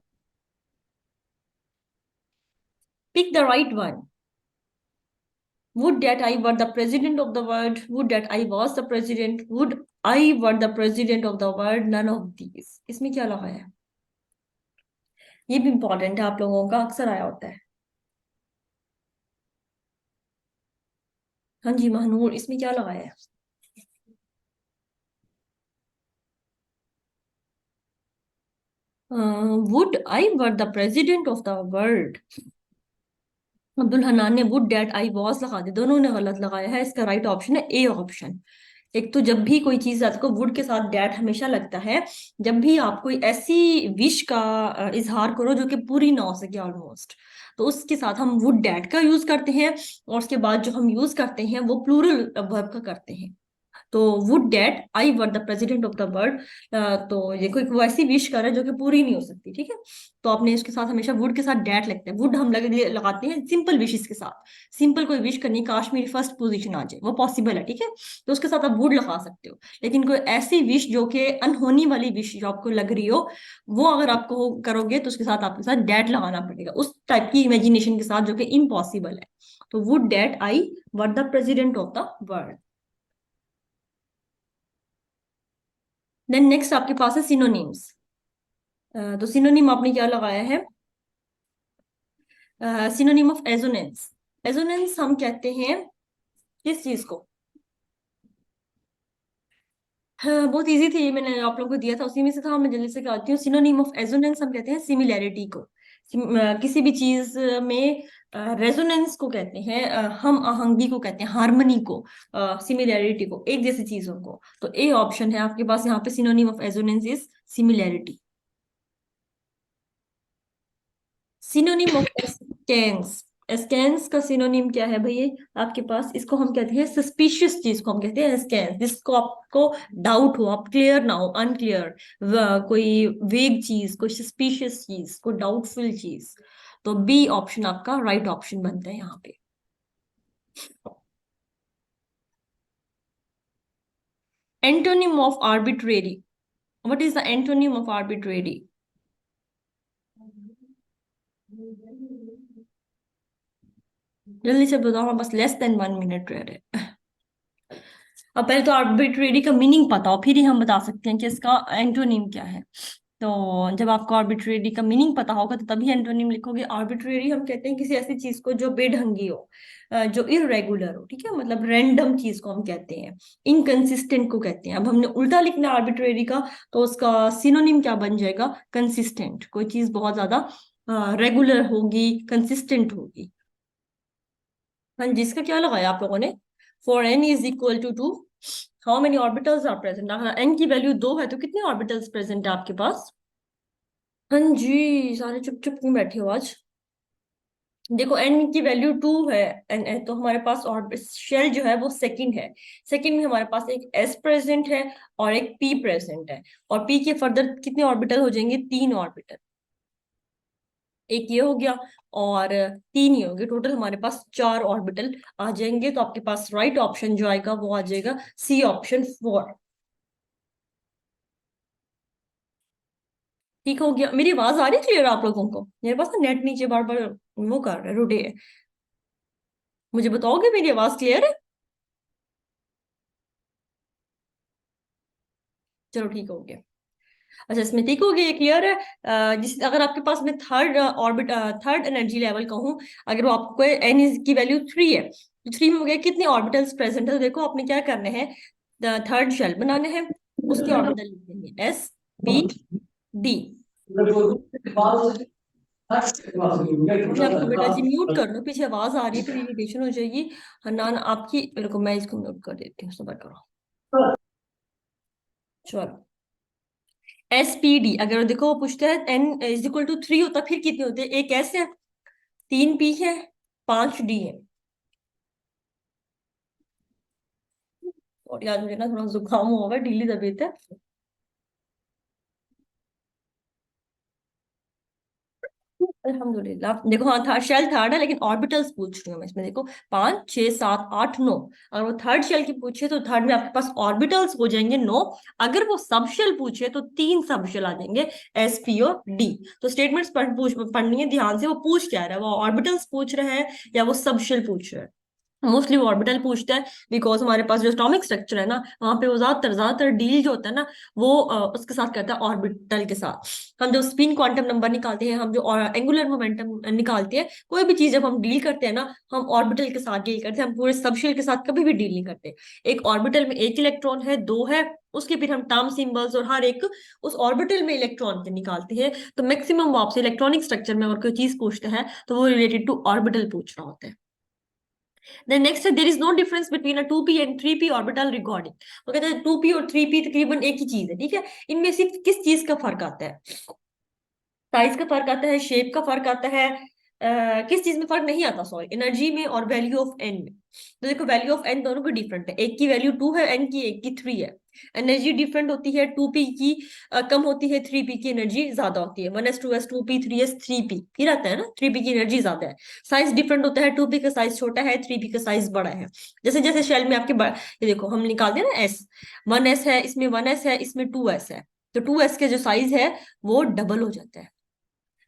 Pick the right one. Would that I were the president of the world. Would that I was the president. Would I were the president of the world. None of these. इसमें क्या लगा है? ये भी important है, आप लोगों का अक्सर आया होता है। हाँ जी महानूर, इसमें क्या लगाया है? Would I were the president of the world. Abdul Hanan ने वुड डेट आई वॉज लगा दिया, दोनों ने गलत लगाया है। इसका राइट ऑप्शन है ए ऑप्शन। एक तो जब भी कोई चीज आपको वुड के साथ डेट हमेशा लगता है जब भी आप कोई ऐसी विश का इजहार करो जो कि पूरी ना हो सके ऑलमोस्ट, तो उसके साथ हम वुड डेट का यूज करते हैं। और उसके बाद जो हम यूज करते हैं वो प्लूरल वर्ब का करते हैं। तो would that I were the president of the world, तो ये कोई वैसी विश कर रहा है जो कि पूरी नहीं हो सकती, ठीक है। तो आपने इसके साथ हमेशा वुड के साथ डैट लगता है। वुड हम लगाते हैं सिंपल विशेस के साथ। सिंपल कोई विश करनी, काश मेरी फर्स्ट पोजीशन आ जाए, वो पॉसिबल है, ठीक है। तो उसके साथ आप वुड लगा सकते हो। लेकिन कोई ऐसी विश जो कि अनहोनी वाली विश जो आपको लग रही हो, वो अगर आपको करोगे तो उसके साथ आपके साथ डैट लगाना पड़ेगा, उस टाइप की इमेजिनेशन के साथ जो कि इम्पॉसिबल है। तो would that I were the president of the world. Then next आपके पास है सिनोनिम्स। तो सिनोनिम आपने क्या लगाया है? Synonym of assonance. एजोनेंस हम कहते हैं किस चीज को? हाँ, बहुत इजी थी ये, मैंने आप लोगों को दिया था उसी में से था। मैं जल्दी से कहती हूँ। सिनोनिम ऑफ एजोनेंस हम कहते हैं सिमिलैरिटी को। किसी भी चीज में रेजोनेंस को कहते हैं, हम आहंगी को कहते हैं, हार्मनी को, सिमिलैरिटी को, एक जैसी चीजों को। तो ए ऑप्शन है आपके पास यहाँ पे, सिनोनिम ऑफ एजोनेंस इज सिमिलैरिटी। Synonym of एस्केंस। एस्केंस का सिनोनिम क्या है भैया आपके पास? इसको हम कहते हैं सस्पिशियस चीज को हम कहते हैं एस्केंस, जिसको आपको डाउट हो, आप क्लियर ना हो, अनक्लियर, कोई वेग चीज, कोई सस्पिशियस चीज, कोई डाउटफुल चीज। तो बी ऑप्शन आपका राइट ऑप्शन बनता है यहाँ पे। Antonym of arbitrary. What is the antonym of arbitrary? जल्दी से बताओ, हमारे पास लेस देन 1 मिनट रह रहे। अब पहले तो आर्बिट्रेरी का मीनिंग पता हो, फिर ही हम बता सकते हैं कि इसका एंटोनिम क्या है। तो जब आपको आर्बिट्रेरी का मीनिंग पता होगा तो तभी एंटोनिम लिखोगे। आर्बिट्रेरी हम कहते हैं किसी ऐसी चीज को जो बेढंगी हो, जो इरेगुलर हो, ठीक है, मतलब रैंडम चीज को हम कहते हैं। इनकंसिस्टेंट को कहते हैं। अब हमने उल्टा लिखना आर्बिट्रेरी का, तो उसका सिनोनिम क्या बन जाएगा? कंसिस्टेंट। कोई चीज बहुत ज्यादा रेगुलर होगी, कंसिस्टेंट होगी। हाँ, जिसका क्या लगाया आप लोगों ने? For n is equal to 2, how many orbitals are present? अगर एन की वैल्यू 2 है तो कितने ऑर्बिटल्स प्रेजेंट है आपके पास? हाँ जी, सारे चुप चुप क्यों बैठे हो आज? देखो एन की वैल्यू 2 है। एन तो हमारे पास और शेल जो है वो सेकंड है। सेकंड में हमारे पास एक एस प्रेजेंट है और एक पी प्रेजेंट है। और पी के फर्दर कितने ऑर्बिटल हो जाएंगे? 3 ऑर्बिटल। एक ये हो गया और 3 ये हो गए, टोटल हमारे पास 4 ऑर्बिटल आ जाएंगे। तो आपके पास राइट ऑप्शन जो आएगा वो आ जाएगा सी ऑप्शन 4। ठीक हो गया। मेरी आवाज आ रही है क्लियर आप लोगों को? मेरे पास ना नेट नीचे बार बार वो कर रहा है, रुटे है। मुझे बताओगे मेरी आवाज क्लियर है? चलो ठीक हो गया। अच्छा, इसमें ठीक हो गया, ये क्लियर है। जिस अगर आपके पास में third orbit, third energy level का हूँ, अगर वो आपको एन की वैल्यू 3 है, तो 3 में हो गया कितने ऑर्बिटल्स प्रेजेंट है? तो देखो आपने क्या करने हैं, थर्ड शेल बनाने हैं, उसके ऑर्बिटल लिखने हैं एस पी डी। मैं आपको बेटा जी म्यूट कर लो, पीछे आवाज आ रही है, फिर इरिटेशन हो जाएगी। हनान आपकी, रुको मैं इसको म्यूट कर देती हूँ, सबर करो। चलो, एस पी डी अगर देखो वो पूछता है एन इज इक्वल टू 3 होता फिर कितने होते हैं? एक एस है, 3 पी है, 5 डी है। और यार मुझे ना थोड़ा जुकाम हुआ है, ढीली तबीयत है। अल्हम्दुलिल्लाह। देखो हाँ, थर्ड शेल थर्ड है, लेकिन ऑर्बिटल्स पूछ रही हूँ मैं इसमें। देखो 5 6 7 8 9, अगर वो थर्ड शेल की पूछे तो थर्ड में आपके पास ऑर्बिटल्स हो जाएंगे 9। अगर वो सब शेल पूछे तो 3 सब शेल आ जाएंगे, एस पी और डी। तो स्टेटमेंट्स पढ़नी है ध्यान से, वो पूछ क्या रहा है, वो ऑर्बिटल्स पूछ रहे हैं या वो सब शेल पूछ रहे हैं? मोस्टली वो ऑर्बिटल पूछता है, बिकॉज हमारे पास जो एटॉमिक स्ट्रक्चर है ना, वहां पे वो ज्यादातर डील जो होता है ना, वो उसके साथ करता है, ऑर्बिटल के साथ। हम जो स्पिन क्वांटम नंबर निकालते हैं, हम जो एंगुलर मोमेंटम निकालते हैं, कोई भी चीज जब हम डील करते हैं ना, हम ऑर्बिटल के साथ डील करते हैं, हम पूरे सबशेल के साथ कभी भी डील नहीं करते। एक ऑर्बिटल में एक इलेक्ट्रॉन है, दो है, उसके फिर हम टर्म सिंबल्स और हर एक उस ऑर्बिटल में इलेक्ट्रॉन के निकालते हैं। तो मैक्सिमम वो आपसे इलेक्ट्रॉनिक स्ट्रक्चर में अगर कोई चीज पूछता है तो वो रिलेटेड टू ऑर्बिटल पूछ रहा होता है। Then next है, there is no difference between a 2p and 3p orbital regarding। वो कहते हैं 2p और 3p तकरीबन एक ही चीज है, ठीक है। इनमें सिर्फ किस चीज का फर्क आता है? साइज का फर्क आता है, शेप का फर्क आता है, किस चीज में फर्क नहीं आता, सॉरी, एनर्जी में और वैल्यू ऑफ एन में। तो देखो वैल्यू ऑफ एन दोनों की डिफरेंट है, एक की वैल्यू 2 है, एन की एक की 3 है। एनर्जी डिफरेंट होती है, 2p की कम होती है, 3p की एनर्जी ज्यादा होती है। 1s 2s 2p 3s 3p फिर आता है ना, 3p की एनर्जी ज्यादा है। साइज डिफरेंट होता है, 2p का साइज छोटा है, 3p का साइज बड़ा है। जैसे जैसे शेल में आपके ये देखो हम निकालते हैं ना एस, 1s है, इसमें 1s है, इसमें 2s है, तो 2s के जो साइज है वो डबल हो जाता है,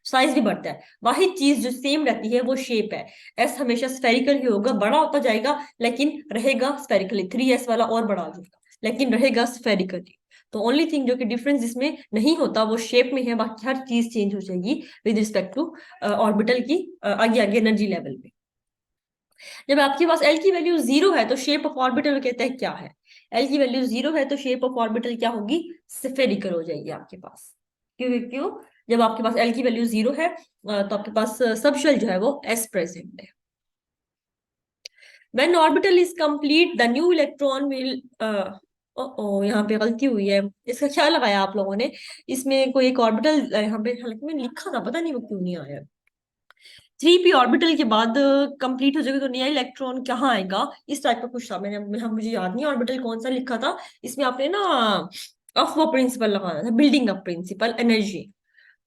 साइज भी बढ़ता है। वाहिद चीज जो सेम रहती है वो शेप है। एस हमेशा स्फेरिकल ही होगा, बड़ा होता जाएगा लेकिन रहेगा स्फेरिकली, 3s वाला और बड़ा हो जाएगा लेकिन रहेगा स्फेरिकली। तो ओनली थिंग जो कि डिफरेंस जिसमें नहीं होता वो शेप में है, बाकी हर चीज चेंज हो जाएगी विद रिस्पेक्ट टू ऑर्बिटल की आगे आगे एनर्जी लेवल पे। जब आपके पास एल की वैल्यू जीरो है तो शेप ऑफ ऑर्बिटल कहते हैं क्या है? एल की वैल्यू जीरो है तो शेप ऑफ ऑर्बिटल क्या होगी? स्फेरिकल हो जाएगी आपके पास। क्यों क्यों? जब आपके पास एल की वैल्यू जीरो है तो आपके पास सब शेल जो है वो एस प्रेजेंट है। When orbital is complete, the new electron will ओ यहाँ पे गलती हुई है, इसका क्या लगाया आप लोगों ने? इसमें कोई एक ऑर्बिटल यहाँ पे, हालांकि मैंने लिखा था, पता नहीं वो क्यों नहीं आया। 3p ऑर्बिटल के बाद कंप्लीट हो जाएगा तो नया इलेक्ट्रॉन कहाँ आएगा, इस टाइप का कुछ था। मुझे याद नहीं ऑर्बिटल कौन सा लिखा था। इसमें आपने ना ऑफ वो प्रिंसिपल लगाना था, बिल्डिंग अप प्रिंसिपल एनर्जी।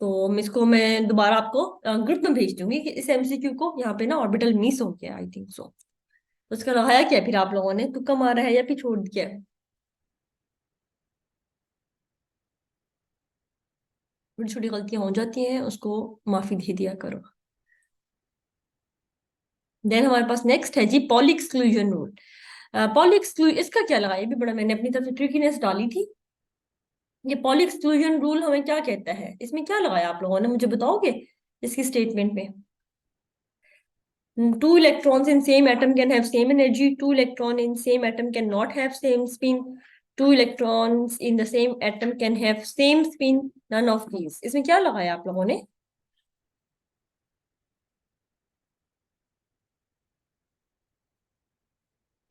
तो इसको मैं दोबारा आपको ग्रुप में भेज दूंगी कि इस एमसीक्यू को, यहाँ पे ना ऑर्बिटल मिस हो गया, आई थिंक सो। उसका लगाया क्या फिर आप लोगों ने? तुक्का मारा है या फिर छोड़ दिया है? छोटी छोटी गलतियां हो जाती हैं, उसको माफी दे दिया करो। देन हमारे पास नेक्स्ट है जी Pauli exclusion rule. Pauli exclusion इसका क्या लगा, ये भी बड़ा मैंने अपनी तरफ से ट्रिकीनेस डाली थी। ये पॉली एक्सक्लूजन रूल हमें क्या कहता है, इसमें क्या लगाया आप लोगों ने, मुझे बताओगे इसकी स्टेटमेंट में? Two electrons in same atom can have same energy. Two electron in same atom cannot have same spin. Two electrons in the same atom can have same spin. None of these. इसमें क्या लगाया आप लोगों ने?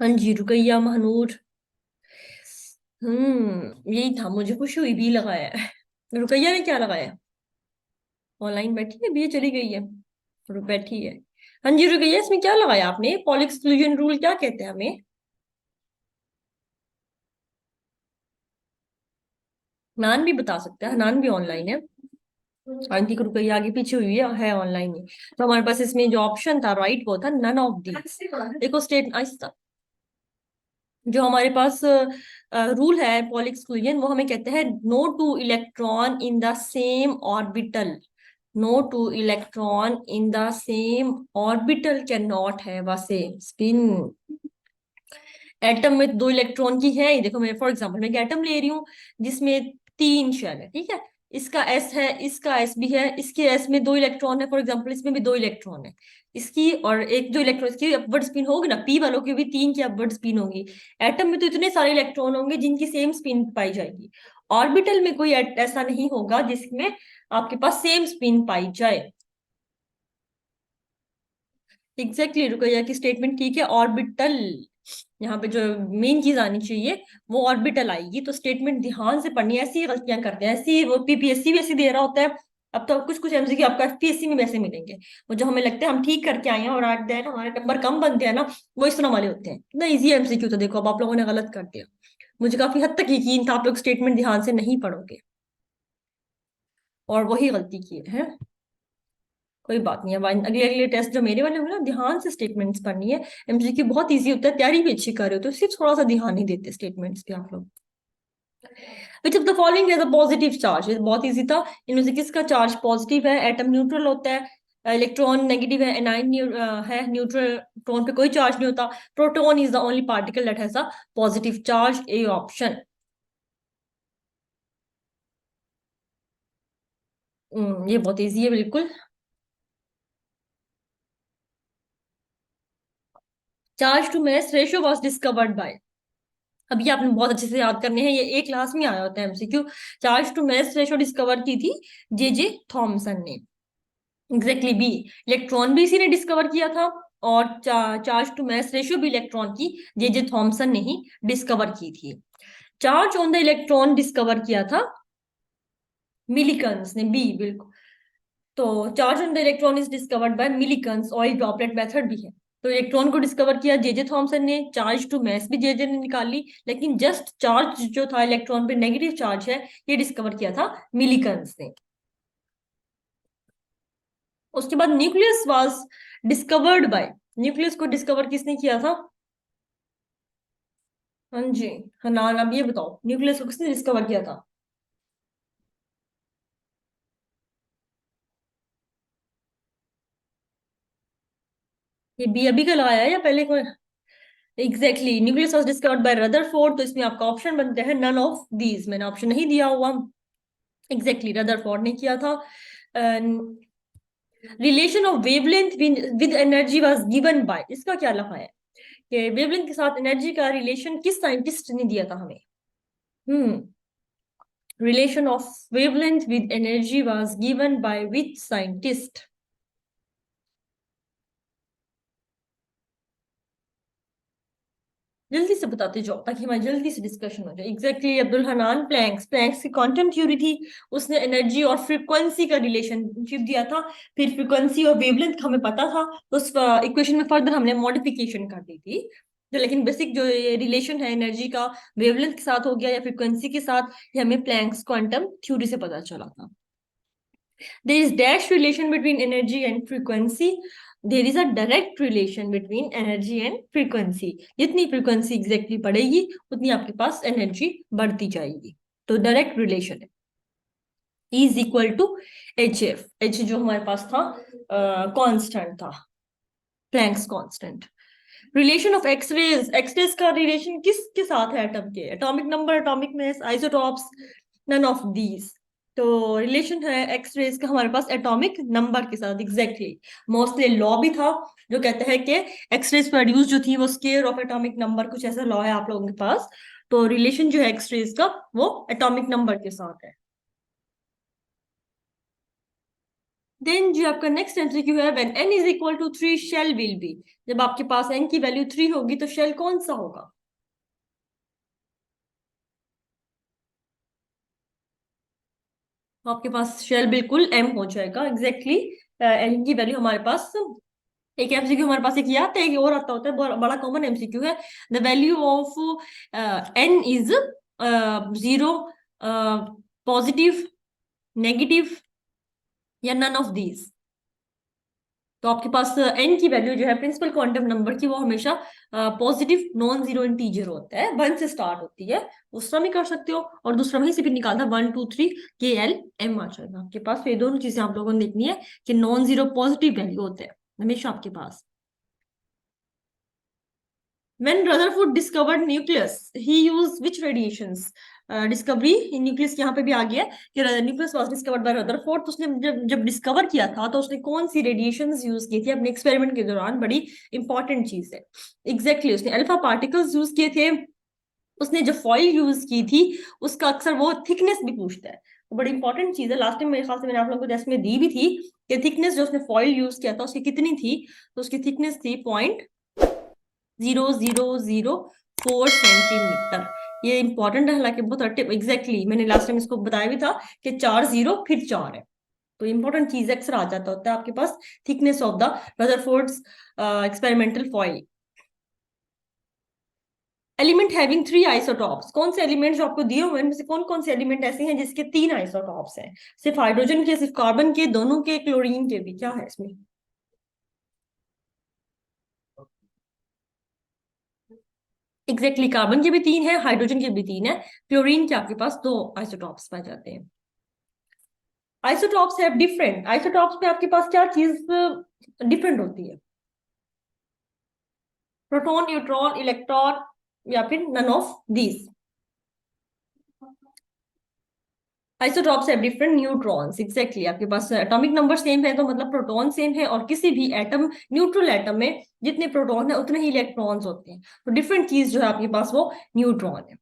हाँ जी, रुकैया महानूर। यही था, मुझे खुशी हुई, बी लगाया है। रुकैया ने क्या लगाया? ऑनलाइन बैठी है, बी चली गई है, बैठी है। हाँ जी रुकैया, इसमें क्या लगाया आपने? पॉली एक्सक्लूजन रूल क्या कहते हैं हमें? हनान भी बता सकता है, हनान भी ऑनलाइन है। आंटी को रुपये आगे पीछे हुई है ऑनलाइन ही। तो हमारे पास इसमें जो ऑप्शन था राइट वो था नन ऑफ दी। देखो स्टेट जो हमारे पास रूल है पॉली एक्सक्लूजन, वो हमें कहते हैं no two electron in the same orbital, no two electron in the same orbital can not have a same spin. Atom में दो इलेक्ट्रॉन की है, ये देखो मैं फॉर एग्जांपल मैं एक एटम ले रही हूँ जिसमें 3 शेल है, ठीक है। इसका एस है, इसका एस भी है, इसके एस में दो इलेक्ट्रॉन है, फॉर एग्जांपल इसमें भी दो इलेक्ट्रॉन है। इसकी और एक जो इलेक्ट्रॉन, इसकी अपवर्ड स्पिन होगी ना, पी वालों की भी 3 की अपवर्ड स्पिन होगी। एटम में तो इतने सारे इलेक्ट्रॉन होंगे जिनकी सेम स्पिन पाई जाएगी। ऑर्बिटल में कोई ऐसा नहीं होगा जिसमें आपके पास सेम स्पिन पाई जाए। एग्जैक्टली रुकैया की स्टेटमेंट ठीक है, ऑर्बिटल। यहाँ पे जो मेन चीज आनी चाहिए वो ऑर्बिटल आएगी। तो स्टेटमेंट ध्यान से पढ़नी है, ऐसी गलतियां करते हैं, ऐसी वो पीपीएससी भी ऐसी दे रहा होता है। अब तो कुछ कुछ एमसीक्यू आपको एफपीएससी में वैसे मिलेंगे, वो जो हमें लगता है हम ठीक करके आए हैं और एट द एंड हमारे नंबर कम बनते हैं ना, वो इस तरह वाले होते हैं ना। इजी एमसीक्यू तो देखो अब आप लोगों ने गलत कर दिया। मुझे काफी हद तक यकीन था आप लोग स्टेटमेंट ध्यान से नहीं पढ़ोगे और वही गलती की है। कोई बात नहीं है, अगले अगले टेस्ट जो मेरे वाले होंगे ना, ध्यान से स्टेटमेंट्स पढ़नी है। एमसीक्यू बहुत इजी होता है, तैयारी भी अच्छी कर रहे हो तो सिर्फ थोड़ा सा ध्यान नहीं देते स्टेटमेंट्स पे आप लोग। Which of the following has a positive charge, बहुत इजी था। इनमें से किसका चार्ज पॉजिटिव है? एटम न्यूट्रल होता है, इलेक्ट्रॉन नेगेटिव है, एनाइन है, न्यूट्रॉन पे कोई चार्ज नहीं होता। Proton is the only particle that has a positive charge, A option. ये बहुत इजी है बिल्कुल। Charge to mass ratio was discovered by, अब ये आपने बहुत अच्छे से याद करने हैं, ये एक क्लास में आया होता है MCQ. Charge to mass ratio discover की थी जे जे थॉमसन ने। एग्जैक्टली बी, इलेक्ट्रॉन भी इसी ने डिस्कवर किया था, और चार्ज टू मास रेशियो भी इलेक्ट्रॉन की जे जे थॉमसन ने ही डिस्कवर की थी। Charge on the electron discover किया था मिलिकन्स ने, बी बिल्कुल। तो charge on the electron is discovered by Millikan's, oil droplet method भी है। तो इलेक्ट्रॉन को डिस्कवर किया जे जे थॉमसन ने, चार्ज टू मास भी जे जे ने निकाली, लेकिन जस्ट चार्ज जो था इलेक्ट्रॉन पे नेगेटिव चार्ज है, ये डिस्कवर किया था मिलिकन्स ने। उसके बाद nucleus was discovered bye, nucleus को डिस्कवर किसने किया था? हाँ जी, हनान, अब ये बताओ न्यूक्लियस को किसने डिस्कवर किया था? ये बी अभी का लगाया है या पहले को? Exactly, nucleus was discovered bye Rutherford, तो इसमें आपका ऑप्शन बनते हैं नन ऑफ दीज, मैंने ऑप्शन नहीं दिया हुआ। एग्जैक्टली, रदरफोर्ड ने किया था। Relation of wavelength with energy was given bye, इसका क्या लिखा है कि वेवलेंथ के साथ एनर्जी का रिलेशन किस साइंटिस्ट ने दिया था हमें? Hmm, relation of wavelength with energy was given by which scientist? जल्दी से बताते जाओ ताकि हमारी जल्दी से डिस्कशन हो जाए। Exactly, Abdul Hanan Planck's, Planck's की क्वांटम थ्योरी थी, उसने एनर्जी और फ्रीक्वेंसी का रिलेशनशिप दिया था। फिर फ्रीक्वेंसी और वेवलेंथ हमें पता था, तो उस इक्वेशन में फर्दर हमने मॉडिफिकेशन कर दी थी। तो लेकिन बेसिक जो ये रिलेशन है एनर्जी का वेवलेंथ के साथ हो गया या फ्रीक्वेंसी के साथ, ये हमें प्लैंक्स क्वांटम थ्योरी से पता चला था। There is dash relation between energy and frequency. There is a direct relation between energy and frequency. जितनी frequency exactly बढ़ेगी उतनी आपके पास energy बढ़ती जाएगी, तो direct relation है। E is equal to hf, h जो हमारे पास था कांस्टेंट था, Planck's constant. Relation of X-rays, X-rays का रिलेशन किसके साथ है एटम के? Atomic number, atomic mass, isotopes, none of these. तो रिलेशन है एक्सरेज का हमारे पास एटॉमिक नंबर के साथ। एग्जैक्टली, मोस्टली लॉ भी था जो कहता है कि एक्सरेज प्रोड्यूस जो थी वो स्केयर ऑफ एटॉमिक नंबर, कुछ ऐसा लॉ है आप लोगों के पास। तो रिलेशन जो है एक्सरेज का वो एटॉमिक नंबर के साथ है। देन जो आपका नेक्स्ट एमसीक्यू है, when n is equal to 3 shell will be, जब आपके पास n की वैल्यू 3 होगी तो शेल कौन सा होगा? तो आपके पास शेल बिल्कुल m हो जाएगा। एग्जैक्टली, n की वैल्यू हमारे पास, एक एमसीक्यू हमारे पास एक ये आता है, एक और आता होता है, बड़ा कॉमन एमसीक्यू है। The value of n is 0, positive, negative, या नन ऑफ दीज। तो आपके पास n की वैल्यू जो है प्रिंसिपल क्वांटम नंबर की, वो हमेशा पॉजिटिव नॉन जीरो इंटीजर होता है, 1 से स्टार्ट होती है। दूसरा भी कर सकते हो, और दूसरा वहीं से भी निकालना, 1 2 3 के एल एम आ जाएगा आपके पास। तो ये दोनों चीजें आप लोगों ने देखनी है कि नॉन जीरो पॉजिटिव वैल्यू होते हैं हमेशा आपके पास। When Rutherford discovered nucleus, he used which radiations? Discovery in nucleus यहाँ पे भी आ गया है कि nucleus was discovered bye Rutherford, तो उसने जब जब डिस्कवर किया था तो उसने कौन सी रेडिएशंस यूज की थी अपने एक्सपेरिमेंट के दौरान? बड़ी इंपॉर्टेंट चीज है। एग्जैक्टली, उसने अल्फा पार्टिकल्स यूज किए थे। उसने जो फॉइल यूज की थी उसका अक्सर वो थिकनेस भी पूछता है, वो बड़ी इंपॉर्टेंट चीज है। लास्ट टाइम मेरे ख्याल से मैंने आप लोगों को टेस्ट में दी भी थी कि थिकनेस जो उसने फॉइल यूज किया था उसकी कितनी थी। तो उसकी थिकनेस थी 0.0004 सेंटीमीटर। ये इंपॉर्टेंट है, हालांकि बहुत एग्जैक्टली मैंने लास्ट टाइम इसको बताया भी था कि 4 0 फिर 4 है। तो इंपॉर्टेंट चीज अक्सर आ जाता होता है आपके पास, thickness of the Rutherford's experimental foil. Element having 3 isotopes, कौन से एलिमेंट जो आपको दिए हुए हैं इनमें से कौन कौन से एलिमेंट ऐसे हैं जिसके 3 आइसोटॉप्स हैं? सिर्फ हाइड्रोजन के, सिर्फ कार्बन के, दोनों के, क्लोरीन के भी? क्या है इसमें? एग्जैक्टली, कार्बन के भी 3 है, हाइड्रोजन के भी 3 है, क्लोरीन के आपके पास 2 आइसोटॉप्स पाए जाते हैं। आइसोटॉप्स है डिफरेंट, आइसोटॉप्स में आपके पास क्या चीज डिफरेंट होती है? प्रोटॉन, न्यूट्रॉन, इलेक्ट्रॉन, या फिर नन ऑफ दीज। आइसोटॉप्स है डिफरेंट न्यूट्रॉन्स, एग्जैक्टली आपके पास एटॉमिक नंबर सेम है तो मतलब प्रोटॉन सेम है, और किसी भी एटम, न्यूट्रल एटम में जितने प्रोटॉन है उतने ही इलेक्ट्रॉन्स होते हैं, तो डिफरेंट चीज जो है आपके पास वो न्यूट्रॉन है।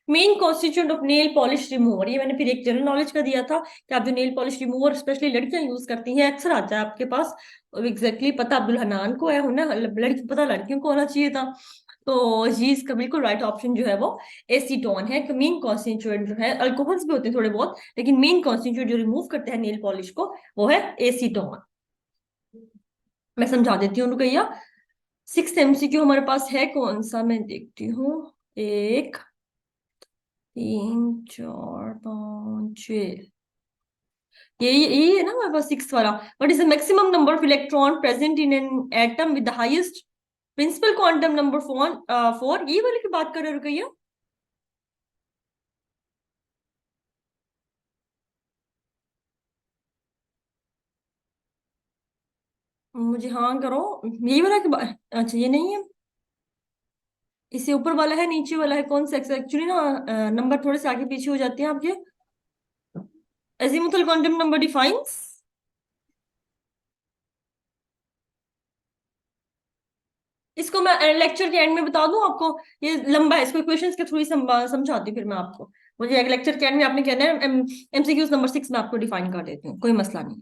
Main constituent of nail polish remover, ये मैंने फिर एक जनरल नॉलेज का दिया था कि आप जो नेल पॉलिश रिमूवर स्पेशली लड़कियां यूज करती हैं, अक्सर आता है आपके पास, एग्जैक्टली पता अब्दुल हनान को है होना, लड़की पता लड़कियों को होना चाहिए था। तो जी इसका बिल्कुल राइट ऑप्शन जो है वो एसीटोन है। मेन कॉन्स्टिट्यूएंट जो है, अल्कोहल्स भी होते हैं थोड़े बहुत, लेकिन मेन कॉन्स्टिट्यूएंट जो रिमूव करते हैं नेल पॉलिश को वो है एसीटोन। मैं समझा देती हूँ रुकैया। 6 MCQ हमारे पास है, कौन सा मैं देखती हूँ, एक, तीन, चार, पाँच, छः, ये है ना हमारे पास 6 वाला। What is the maximum number of electron present in an atom with the highest principal quantum number four, ये वाले की बात कर रहे हो रुकैया? मुझे हाँ करो, यही वाला की बात, अच्छा ये नहीं है, इससे ऊपर वाला है, नीचे वाला है, कौन सा? एक्चुअली ना नंबर थोड़े से आगे पीछे हो जाते हैं आपके। अजीमुथल क्वांटम नंबर डिफाइंस, इसको मैं लेक्चर के एंड में बता दूं आपको, ये लंबा है, इसको क्वेश्चंस के थ्रू ही समझाती हूँ फिर मैं आपको। मुझे एक लेक्चर के एंड में आपने कहना है, MCQs नंबर 6 में आपको डिफाइन कर देती हूँ, कोई मसला नहीं।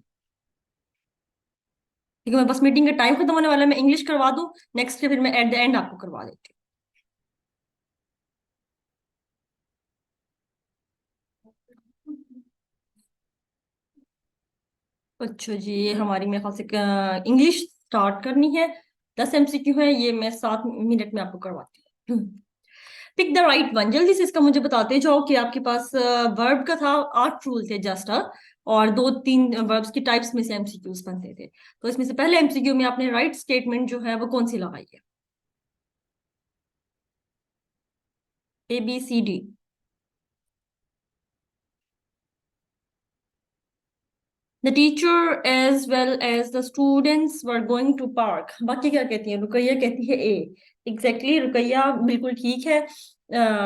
ठीक है, मैं बस मीटिंग का टाइम खत्म होने वाला है, मैं इंग्लिश करवा दूं नेक्स्ट के, फिर मैं एट द एंड आपको करवा देती हूँ। अच्छा जी, ये हमारी मेरे ख्याल से इंग्लिश स्टार्ट करनी है, 10 MCQ है ये, मैं 7 मिनट में आपको करवाती हूँ। पिक द राइट वन, जल्दी से इसका मुझे बताते जाओ कि आपके पास वर्ब का था, 8 रूल थे जस्ट, और 2-3 वर्ब्स की टाइप्स में से MCQs बनते थे। तो इसमें से पहले MCQ में आपने राइट स्टेटमेंट जो है वो कौन सी लगाई है? ABCD। The teacher as well as the students were going to park, बाकी क्या कहती है रुकैया? कहती है ए। एग्जैक्टली रुकैया बिल्कुल ठीक है।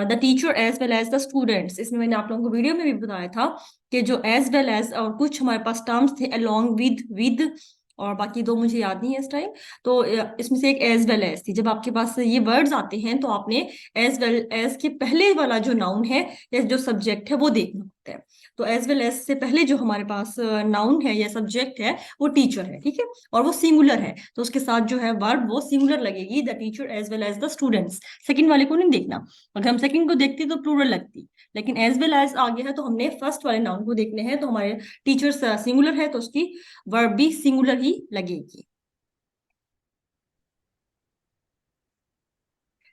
The teacher as well as the students, इसमें मैंने आप लोगों को वीडियो में भी बताया था कि जो एज वेल एज और कुछ हमारे पास टर्म्स थे, अलोंग विद, और बाकी दो मुझे याद नहीं है इस टाइम। तो इसमें से एक एज वेल एज थी। जब आपके पास ये वर्ड्स आते हैं तो आपने एज वेल एज के पहले वाला जो नाउन है या जो सब्जेक्ट है वो देखना होता है। तो एज वेल एज से पहले जो हमारे पास नाउन है या सब्जेक्ट है वो टीचर है, ठीक है, और वो सिंगुलर है, तो उसके साथ जो है वर्ब वो सिंगुलर लगेगी, the teacher as well as the students. Second वाले को नहीं देखना, अगर हम सेकंड को देखते तो प्लूरल लगती, लेकिन एज वेल एज आ गया है तो हमने फर्स्ट वाले नाउन को देखने हैं, तो हमारे टीचर सिंगुलर है तो उसकी वर्ब भी सिंगुलर ही लगेगी।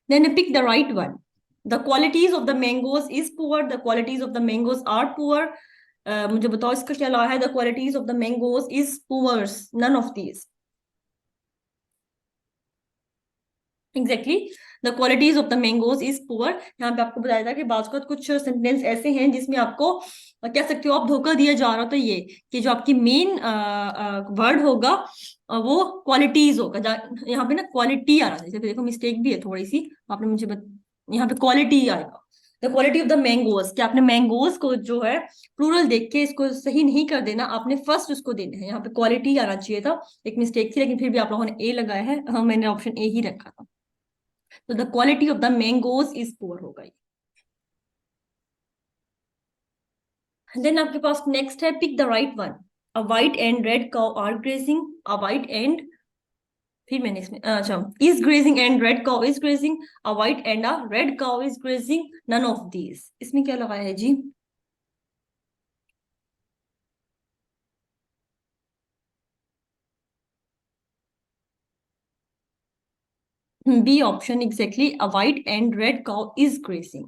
Then pick the right one. The qualities of the mangoes is poor. The qualities of the mangoes are poor. मुझे बताओ इसका क्या लगा है? The qualities of the mangoes is poor. None of these. Exactly, the qualities of the mangoes is poor. यहाँ पे आपको बताया था कि बात कुछ सेंटेंस ऐसे हैं जिसमें आपको कह सकते हो आप धोखा दिया जा रहा हो, तो ये कि जो आपकी मेन वर्ड होगा वो क्वालिटीज होगा। यहाँ पे ना क्वालिटी आ रहा है, देखो मिस्टेक भी है थोड़ी सी, आपने यहाँ पे क्वालिटी आएगा। The quality of the mangoes, कि आपने मैंगोज को जो है प्लूरल देख के इसको सही नहीं कर देना, आपने फर्स्ट उसको देना है, यहाँ पे क्वालिटी आना चाहिए था, एक मिस्टेक थी, लेकिन फिर भी आप लोगों ने ए लगाया है, हाँ मैंने ऑप्शन ए ही रखा था। तो the quality of the mangoes is poor हो गई। देन आपके पास नेक्स्ट है pick the right one. A white and red cow are grazing, a white and, फिर मैंने इसमें अच्छा, is grazing and red cow is grazing, a white and a red cow is grazing, none of these, इसमें क्या लगाया है जी? B option exactly, a white and red cow is grazing.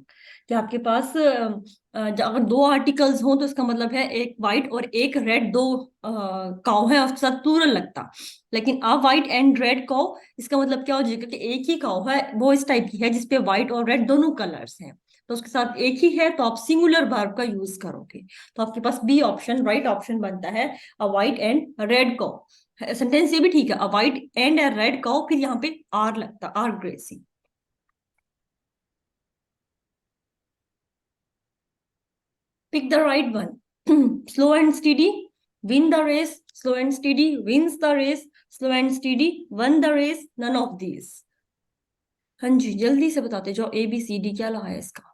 कि आपके पास अगर दो आर्टिकल्स हों तो इसका मतलब है एक वाइट और एक रेड, दो काउ है, उसके साथ प्लूरल लगता। लेकिन अ वाइट एंड रेड काउ, इसका मतलब क्या हो जाएगा कि एक ही काउ है, वो इस टाइप की है जिसपे व्हाइट और रेड दोनों कलर्स हैं, तो उसके साथ एक ही है तो आप सिंगुलर वर्ब का यूज करोगे। तो आपके पास बी ऑप्शन राइट ऑप्शन बनता है, a white and red cow. Sentence ये भी ठीक है, a white and a red cow, फिर यहाँ पे आर लगता, are grazing. Pick the right one. Slow and steady, win the race. Slow and steady wins the race. Slow and steady won the race. None of these. हाँ जी, जल्दी से बताते जाओ, ए बी सी डी क्या लगा है इसका।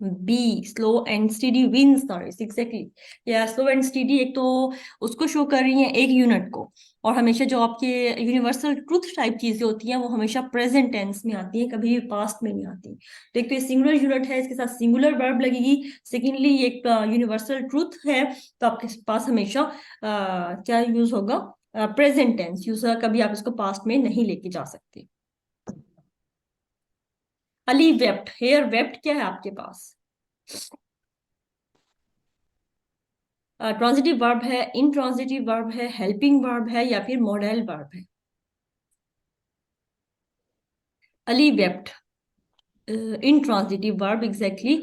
B, slow and steady wins the race, exactly. या स्लो एंड स्टीडी एक तो उसको शो कर रही है एक यूनिट को, और हमेशा जो आपके यूनिवर्सल ट्रूथ टाइप चीजें होती हैं वो हमेशा प्रेजेंट टेंस में आती है, कभी भी पास्ट में नहीं आती। तो एक तो ये सिंगुलर यूनिट है, इसके साथ सिंगुलर वर्ब लगेगी। सेकेंडली ये एक यूनिवर्सल ट्रूथ है, तो आपके पास हमेशा क्या यूज होगा, प्रेजेंट टेंस यूज, कभी आप इसको पास्ट में नहीं लेके जा सकते। अली वेप्ट, हेयर वेप्ट क्या है आपके पास, ट्रांजिटिव वर्ब है, इंट्रांजिटिव वर्ब है, हेल्पिंग वर्ब है, या फिर मॉडल वर्ब है। Ali wept intransitive verb, exactly.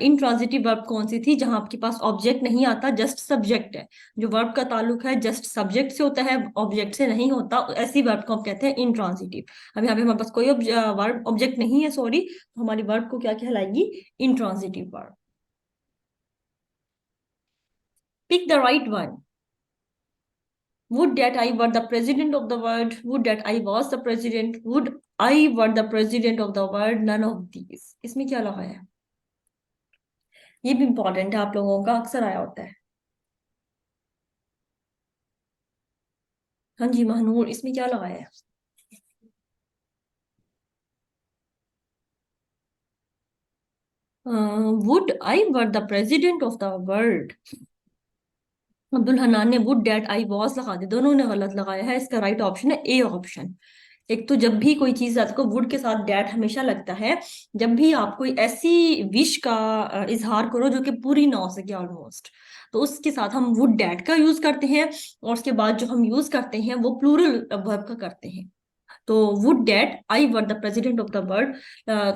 Intransitive verb कौन सी थी, जहां आपके पास ऑब्जेक्ट नहीं आता, जस्ट सब्जेक्ट है। जो वर्ब का ताल्लुक है जस्ट सब्जेक्ट से होता है, ऑब्जेक्ट से नहीं होता, ऐसी वर्ब को हम कहते हैं इंट्रांजिटिव। अब यहाँ पे हमारे पास कोई वर्ब ऑब्जेक्ट नहीं है, सॉरी, तो हमारी वर्ब को क्या कहलाएगी, intransitive verb. Pick the right one. Would that I were the president of the world. Would that I was the president. Would I were the president of the world. None of these. इसमें क्या लगा है, ये भी important है, आप लोगों का अक्सर आया होता है। हाँ जी महानूर, इसमें क्या लगा है, would I were the president of the world. Abdul Hanan ने वुड डैट आई वॉज लगा दिया, दोनों ने गलत लगाया है, इसका राइट ऑप्शन है ए ऑप्शन। एक तो जब भी कोई चीज आपको वुड के साथ डैट हमेशा लगता है, जब भी आप कोई ऐसी विश का इजहार करो जो कि पूरी ना हो सके ऑलमोस्ट, तो उसके साथ हम वुड डैट का यूज करते हैं, और उसके बाद जो हम यूज करते हैं वो प्लूरल वर्ब का करते हैं। तो would that I were the president of the world,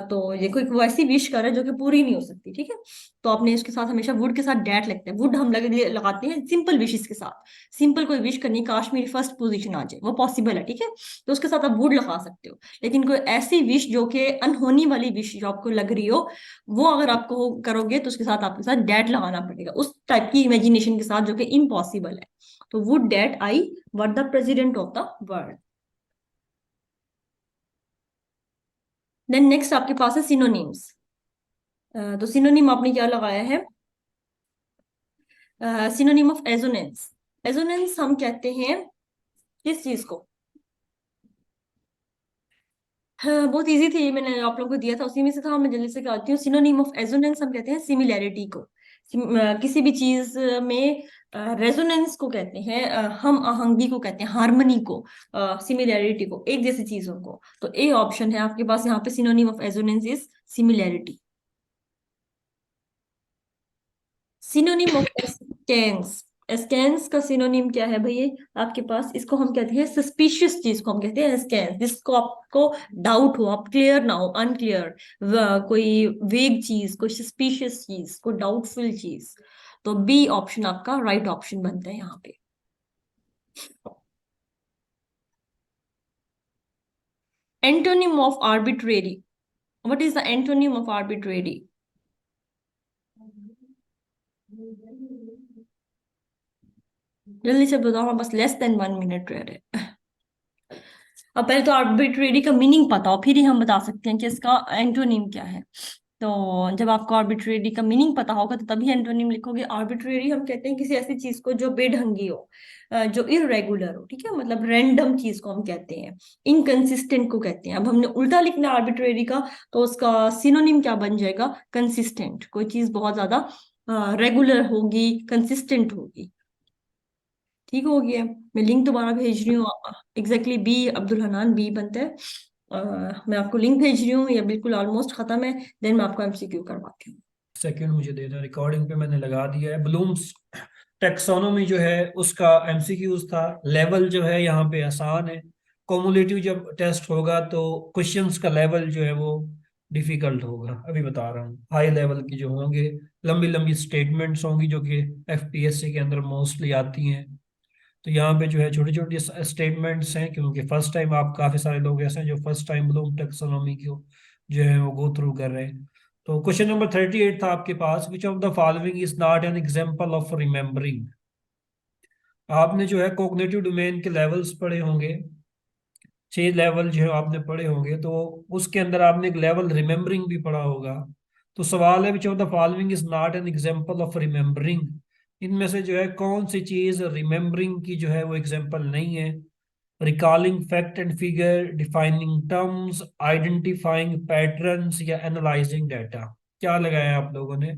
तो ये कोई वैसी विश कर है जो कि पूरी नहीं हो सकती, ठीक है। तो आपने इसके साथ हमेशा वुड के साथ डैट लगता है, वुड हम लगाते हैं सिंपल विशेस के साथ। सिंपल कोई विश करनी, काश मेरी फर्स्ट पोजीशन आ जाए, वो पॉसिबल है, ठीक है, तो उसके साथ आप वुड लगा सकते हो। लेकिन कोई ऐसी विश जो कि अनहोनी वाली विश जो आपको लग रही हो, वो अगर आपको करोगे तो उसके साथ आपके साथ डैट लगाना पड़ेगा, उस टाइप की इमेजिनेशन के साथ जो कि इम्पॉसिबल है। तो would that I were the president of the world. Then next आपके पास है सिनोनिम्स। तो सिनोनिम आपने क्या लगाया है, सिनोनिम ऑफ एजोनेंस। एजोनेंस हम कहते हैं किस चीज को, हाँ, बहुत इजी थी ये, मैंने आप लोगों को दिया था उसी में से था, मैं जल्दी से कहती हूँ। सिनोनिम ऑफ एजोनेंस हम कहते हैं सिमिलैरिटी को। किसी भी चीज में रेजोनेंस को कहते हैं, हम आहंगी को कहते हैं, हार्मनी को, सिमिलैरिटी को, एक जैसी चीजों को। तो ए ऑप्शन है आपके पास यहाँ पे, सिनोनिम ऑफ एजोनेंस इज सिमिलैरिटी। Synonym of एस्केंस। एस्केंस का सिनोनिम क्या है भैया आपके पास, इसको हम कहते हैं सस्पिशियस चीज को हम कहते हैं एस्केंस, जिसको आपको डाउट हो, आप क्लियर ना हो, अनक्लियर, कोई वेग चीज, कोई सस्पिशियस चीज, कोई डाउटफुल चीज। तो बी ऑप्शन आपका राइट ऑप्शन बनता है यहाँ पे। Antonym of arbitrary, what is the antonym of arbitrary. जल्दी से बताओ, हमारे पास लेस देन 1 मिनट रह रहे। अब पहले तो आर्बिट्रेरी का मीनिंग पता हो, फिर ही हम बता सकते हैं कि इसका एंटोनिम क्या है। तो जब आपको आर्बिट्रेरी का मीनिंग पता होगा तो तभी एंटोनिम लिखोगे। आर्बिट्रेरी हम कहते हैं किसी ऐसी चीज को जो बेढंगी हो, जो इरेगुलर हो, ठीक है, मतलब रैंडम चीज को हम कहते हैं। इनकंसिस्टेंट को कहते हैं। अब हमने उल्टा लिखना आर्बिट्रेरी का, तो उसका सिनोनिम क्या बन जाएगा, कंसिस्टेंट। कोई चीज बहुत ज्यादा रेगुलर होगी, कंसिस्टेंट होगी। ठीक हो गया, मैं लिंक दोबारा भेज रही हूँ। Exactly B, Abdul Hanan B बनता है। मैं आपको लिंक भेज रही हूँ, ये बिल्कुल ऑलमोस्ट खत्म है, देन मैं आपको एमसीक्यू करवाती हूँ। सेकंड मुझे देना, रिकॉर्डिंग पे मैंने लगा दिया है। ब्लूम्स टेक्सोनोमी जो है उसका एमसीक्यूज था। लेवल जो है यहाँ पे आसान है। कॉमुलेटिव जब टेस्ट होगा तो क्वेश्चंस का लेवल जो है वो डिफिकल्ट होगा, अभी बता रहा हूँ। हाई लेवल की जो होंगे, लंबी लंबी स्टेटमेंट्स होंगी जो कि एफपीएससी के अंदर मोस्टली आती हैं। तो यहाँ पे जो है छोटी छोटी स्टेटमेंट्स हैं, क्योंकि फर्स्ट टाइम आप, काफी सारे लोग ऐसे हैं जो फर्स्ट टाइम ब्लूम टेक्सोनॉमी को जो है वो गो थ्रू कर रहे हैं। तो क्वेश्चन नंबर 38 था आपके पास, which of the following is not an example of remembering. आपने जो है कोग्निटिव डोमेन के लेवल्स पढ़े होंगे, 6 लेवल जो है आपने पढ़े होंगे, तो उसके अंदर आपने एक लेवल रिमेम्बरिंग भी पढ़ा होगा। तो सवाल है, विच of the following is not an example of remembering. इनमें से जो है कौन सी चीज रिमेम्बरिंग की जो है वो एग्जांपल नहीं है? Recalling fact and figure, defining terms, identifying patterns, या एनालाइजिंग डाटा। क्या लगाया है आप लोगों ने?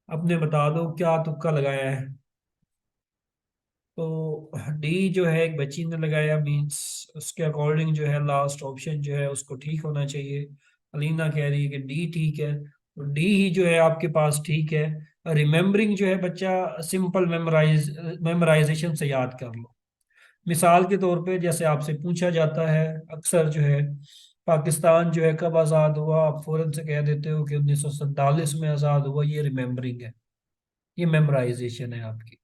अपने बता दो क्या तुक्का लगाया है। तो डी जो है एक बच्ची ने लगाया, मींस उसके अकॉर्डिंग जो है लास्ट ऑप्शन जो है उसको ठीक होना चाहिए। अलीना कह रही है कि डी ठीक है, तो डी ही जो है आपके पास ठीक है। रिमेम्बरिंग जो है बच्चा सिंपल मेमोराइजेशन से याद कर लो। मिसाल के तौर पे जैसे आपसे पूछा जाता है अक्सर जो है, पाकिस्तान जो है कब आज़ाद हुआ, आप फौरन से कह देते हो कि 1947 में आज़ाद हुआ। ये रिमेम्बरिंग है, ये मेमोराइजेशन है आपकी।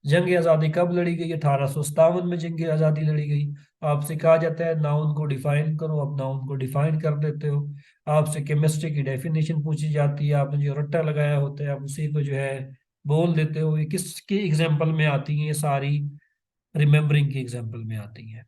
जंग आज़ादी कब लड़ी गई? 1857 में जंग आज़ादी लड़ी गई। आपसे कहा जाता है नाउन को डिफाइन करो, आप नाउन को डिफाइन कर देते हो। आपसे केमिस्ट्री की डेफिनेशन पूछी जाती है, आपने जो रट्टा लगाया होता है आप उसी को जो है बोल देते हो। ये किसकी एग्जाम्पल में आती है? ये सारी रिमेम्बरिंग की एग्जाम्पल में आती है।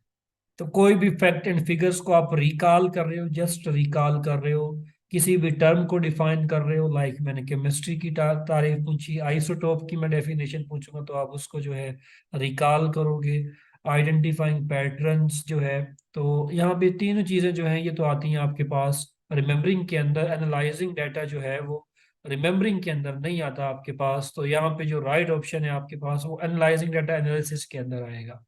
तो कोई भी फैक्ट एंड फिगर्स को आप रिकॉल कर रहे हो, जस्ट रिकॉल कर रहे हो, किसी भी टर्म को डिफाइन कर रहे हो, लाइक मैंने केमिस्ट्री की तारीफ पूछी, आइसोटोप की मैं डेफिनेशन पूछूंगा तो आप उसको जो है रिकॉल करोगे। आइडेंटिफाइंग पैटर्न्स जो है, तो यहाँ पे तीनों चीजें जो हैं ये तो आती हैं आपके पास रिमेम्बरिंग के अंदर। एनालाइजिंग डाटा जो है वो रिमेम्बरिंग के अंदर नहीं आता आपके पास। तो यहाँ पे जो राइट ऑप्शन है आपके पास वो एनालाइजिंग डाटा एनालिसिस के अंदर आएगा,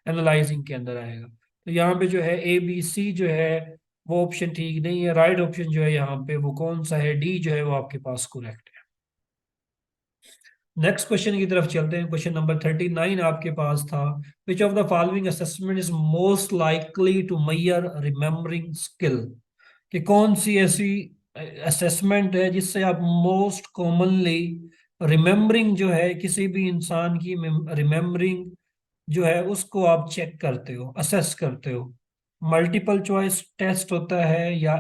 एनालाइजिंग के अंदर आएगा। तो यहाँ पे जो है ए बी सी जो है वो ऑप्शन ठीक नहीं है। राइट ऑप्शन जो है यहाँ पे वो कौन सा है? डी जो है वो आपके पास करेक्ट है। नेक्स्ट क्वेश्चन की तरफ चलते हैं। क्वेश्चन नंबर 39 आपके पास था, which of the following assessment is most likely to measure remembering skill. कि कौन सी ऐसी असेसमेंट है जिससे आप मोस्ट कॉमनली रिमेम्बरिंग जो है किसी भी इंसान की रिमेम्बरिंग जो है उसको आप चेक करते हो, असेस करते हो? मल्टीपल चॉइस टेस्ट होता है, या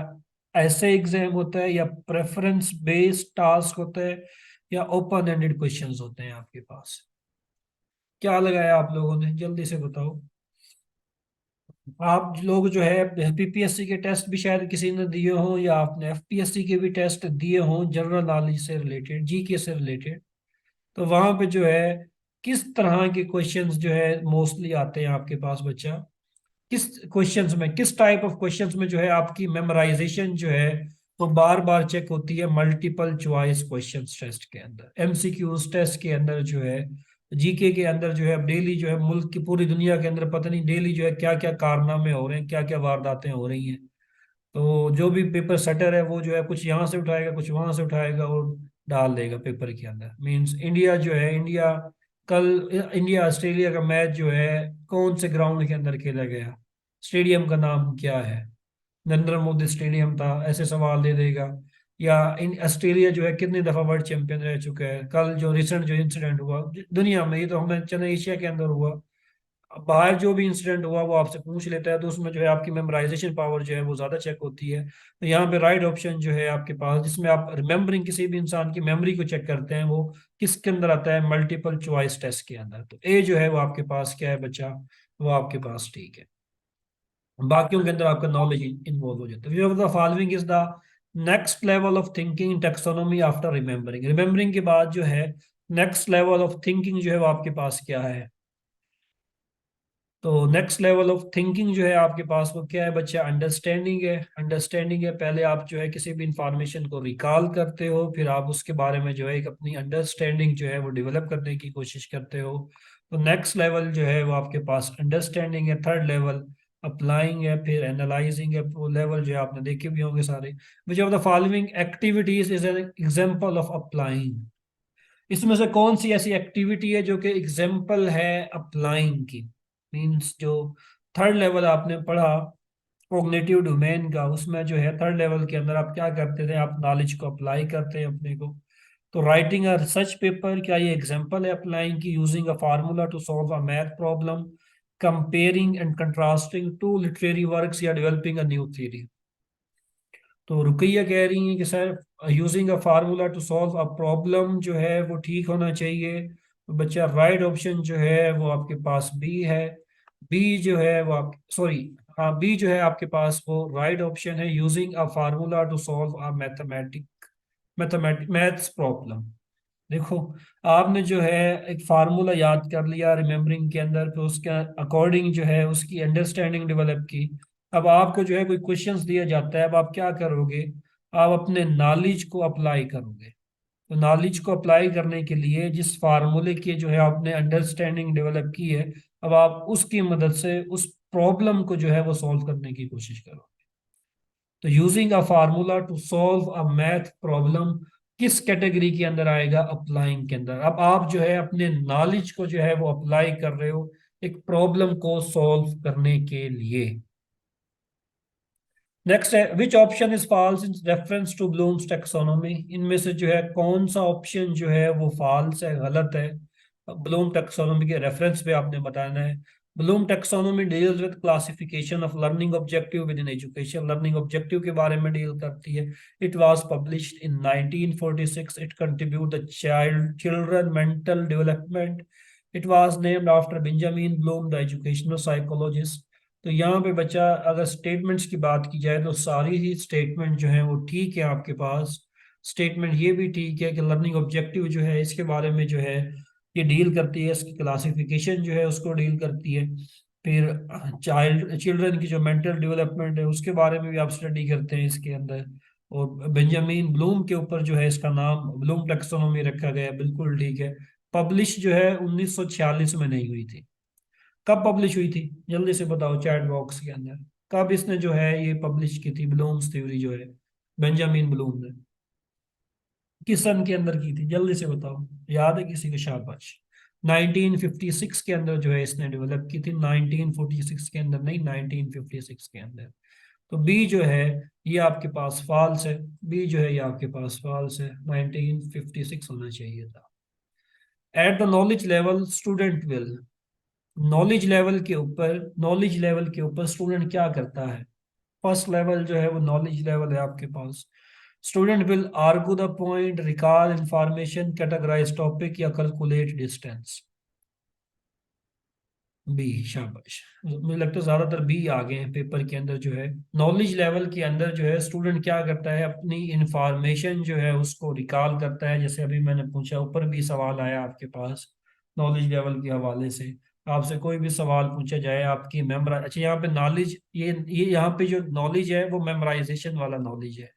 ऐसे एग्जाम होता है, या प्रेफरेंस बेस्ड टास्क होता है, या ओपन एंडेड क्वेश्चंस होते हैं आपके पास? क्या लगाया आप लोगों ने? जल्दी से बताओ। आप लोग जो है पीपीएससी के टेस्ट भी शायद किसी ने दिए हों, या आपने एफपीएससी के भी टेस्ट दिए हों जनरल नॉलेज से रिलेटेड, जीके से रिलेटेड। तो वहां पे जो है किस तरह के क्वेश्चंस जो है मोस्टली आते हैं आपके पास बच्चा? किस क्वेश्चंस में, किस टाइप ऑफ क्वेश्चंस में जो है आपकी मेमोराइजेशन जो है वो बार बार चेक होती है? मल्टीपल चॉइस क्वेश्चंस टेस्ट के अंदर, एमसीक्यूज टेस्ट के अंदर जो है, जीके के अंदर जो है। अब डेली जो है मुल्क की, पूरी दुनिया के अंदर पता नहीं डेली जो है क्या क्या कारनामे हो रहे हैं, क्या क्या वारदातें हो रही हैं। तो जो भी पेपर सेटर है वो जो है कुछ यहाँ से उठाएगा कुछ वहां से उठाएगा और डाल देगा पेपर के अंदर। मींस इंडिया जो है, इंडिया कल, इंडिया ऑस्ट्रेलिया का मैच जो है कौन से ग्राउंड के अंदर खेला गया, स्टेडियम का नाम क्या है? नरेंद्र मोदी स्टेडियम था, ऐसे सवाल दे देगा। या इन ऑस्ट्रेलिया जो है कितनी दफा वर्ल्ड चैंपियन रह चुका है? कल जो रिसेंट जो इंसिडेंट हुआ दुनिया में, ये तो हमें चंद एशिया के अंदर हुआ, बाहर जो भी इंसिडेंट हुआ वो आपसे पूछ लेता है, तो उसमें जो है आपकी मेमोराइजेशन पावर जो है वो ज्यादा चेक होती है। तो यहाँ पे राइट ऑप्शन जो है आपके पास, जिसमें आप रिमेम्बरिंग किसी भी इंसान की मेमोरी को चेक करते हैं, वो किसके अंदर आता है? मल्टीपल चॉइस टेस्ट के अंदर। तो ए जो है वो आपके पास क्या है बच्चा? वो आपके पास ठीक है। बाकियों के अंदर आपका नॉलेज इन्वॉल्व हो जाता है। The following is the next level of thinking taxonomy after remembering. Remembering के बाद जो है नेक्स्ट लेवल ऑफ थिंकिंग जो है वो आपके पास क्या है? तो नेक्स्ट लेवल ऑफ थिंकिंग जो है आपके पास वो क्या है बच्चा? अंडरस्टैंडिंग है। अंडरस्टैंडिंग है, पहले आप जो है किसी भी इंफॉर्मेशन को रिकॉल करते हो, फिर आप उसके बारे में जो है एक अपनी अंडरस्टैंडिंग जो है वो डेवलप करने की कोशिश करते हो। तो नेक्स्ट लेवल जो है वो आपके पास अंडरस्टैंडिंग है। थर्ड लेवल अप्लाइंग है, फिर एनालाइजिंग है। वो लेवल जो है आपने देखे भी होंगे सारे। विच of the following activities is an example of applying. इसमें से कौन सी ऐसी एक्टिविटी है जो कि एग्जाम्पल है अप्लाइंग की? मींस जो थर्ड लेवल आपने पढ़ा कॉग्निटिव डोमेन का, उसमें जो है थर्ड लेवल के अंदर आप क्या करते थे, आप नॉलेज को अप्लाई करते हैं अपने को। तो राइटिंग अ रिसर्च पेपर, क्या ये एग्जांपल है अप्लाइंग की using a formula to solve a math problem, comparing and contrasting to literary works, या डेवलपिंग अ न्यू थ्योरी। तो रुकैया कह रही हैं कि sir using a formula to solve a problem जो है वो ठीक होना चाहिए। तो बच्चा राइट ऑप्शन जो है वो आपके पास बी है। बी जो है वो आप सॉरी, हाँ बी जो है आपके पास वो राइट ऑप्शन है, using a formula to solve a mathematic maths problem. देखो, आपने जो है एक फार्मूला याद कर लिया रिमेम्बरिंग के अंदर, फिर उसके अकॉर्डिंग जो है उसकी अंडरस्टैंडिंग डेवलप की। अब आपको जो है कोई क्वेश्चंस दिया जाता है, अब आप क्या करोगे, आप अपने नॉलेज को अप्लाई करोगे। तो नॉलेज को अप्लाई करने के लिए जिस फार्मूले की जो है आपने अंडरस्टैंडिंग डेवलप की है, अब आप उसकी मदद से उस प्रॉब्लम को जो है वो सॉल्व करने की कोशिश करो। तो using a formula to solve a math problem किस कैटेगरी के अंदर आएगा, अप्लाइंग के अंदर। अब आप जो है अपने नॉलेज को जो है वो अप्लाई कर रहे हो एक प्रॉब्लम को सॉल्व करने के लिए। नेक्स्ट है, which option is false in reference to Bloom's taxonomy. इनमें से जो है कौन सा ऑप्शन जो है वो फॉल्स है, गलत है। ब्लूम टैक्सोनॉमी के रेफरेंस पे आपने बताना है। Bloom taxonomy deals with classification of learning objective with in education, learning objective के बारे में डील करती है। It was published in 1946। It contribute the children mental development. It was named after Benjamin Bloom the educational psychologist. तो यहाँ पे बच्चा, अगर स्टेटमेंट्स की बात की जाए तो सारी ही स्टेटमेंट जो है वो ठीक है आपके पास। स्टेटमेंट ये भी ठीक है कि लर्निंग ऑब्जेक्टिव जो है इसके बारे में जो है ये डील करती है, इसकी क्लासिफिकेशन जो है उसको डील करती है। फिर चिल्ड्रन की जो मेंटल डेवलपमेंट है उसके बारे में भी आप स्टडी करते हैं इसके अंदर। और बेंजामिन ब्लूम के ऊपर जो है इसका नाम ब्लूम टैक्सोनॉमी रखा गया है, बिल्कुल ठीक है। पब्लिश जो है 1946 में नहीं हुई थी। कब पब्लिश हुई थी, जल्दी से बताओ चैट बॉक्स के अंदर। कब इसने जो है ये पब्लिश की थी, ब्लूम्स थ्योरी जो है बेंजामिन ब्लूम ने किस सन के अंदर की थी, जल्दी से बताओ। याद है किसी को, शाबाश। 1956 के अंदर जो है इसने डेवलप की थी। 1946 के अंदर नहीं, 1956 के अंदर। तो बी जो है ये आपके पास फॉल्स है। बी जो है ये आपके पास फॉल्स है, 1956 होना चाहिए था। At the knowledge level student will, knowledge level के ऊपर स्टूडेंट क्या करता है। फर्स्ट लेवल जो है वो नॉलेज लेवल है आपके पास। Student will argue the point, recall information, categorize topic, या कैलकुलेट डिस्टेंस। बी, शाबाश। मुझे लगता है ज्यादातर बी आ गए हैं पेपर के अंदर। जो है नॉलेज लेवल के अंदर जो है स्टूडेंट क्या करता है, अपनी इंफॉर्मेशन जो है उसको रिकॉल करता है। जैसे अभी मैंने पूछा, ऊपर भी सवाल आया आपके पास नॉलेज लेवल के हवाले से। आपसे कोई भी सवाल पूछा जाए आपकी मेमोराइज, अच्छा यहाँ पे नॉलेज, ये यहाँ पे जो नॉलेज है वो मेमोराइजेशन वाला नॉलेज है।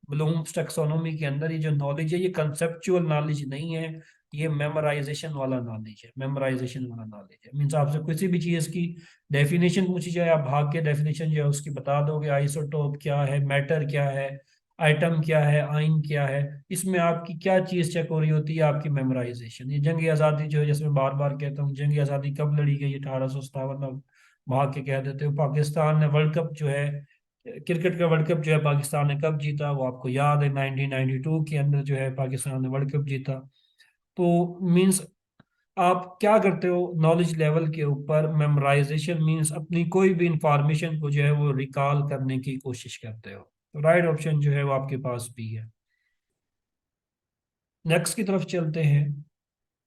ब्लूम्स टैक्सोनॉमी के अंदर ये जो नॉलेज है ये कंसेप्चुअल नॉलेज नहीं है, ये मेमोराइजेशन वाला नॉलेज है। मेमोराइजेशन वाला नॉलेज है मीन्स आपसे किसी भी चीज़ की डेफिनेशन पूछी जाए, आप भाग के डेफिनेशन जो है उसकी बता दोगे। आइसोटोप क्या है, मैटर क्या है, आइटम क्या है, आइन क्या है। इसमें आपकी क्या चीज़ चेक हो रही होती है, आपकी मेमोराइजेशन। ये जंग आज़ादी जो है, जैसे मैं बार बार कहता हूँ, जंग आज़ादी कब लड़ी गई, 1857। अब भाग के कह देते हो। पाकिस्तान ने वर्ल्ड कप जो है, क्रिकेट का वर्ल्ड कप जो है पाकिस्तान ने कब जीता, वो आपको याद है, 1992 के अंदर जो है पाकिस्तान ने वर्ल्ड कप जीता। तो मींस आप क्या करते हो नॉलेज लेवल के ऊपर, मेमोराइजेशन मींस अपनी कोई भी इंफॉर्मेशन को जो है वो रिकॉल करने की कोशिश करते हो। तो राइट ऑप्शन जो है वो आपके पास भी है। नेक्स्ट की तरफ चलते हैं।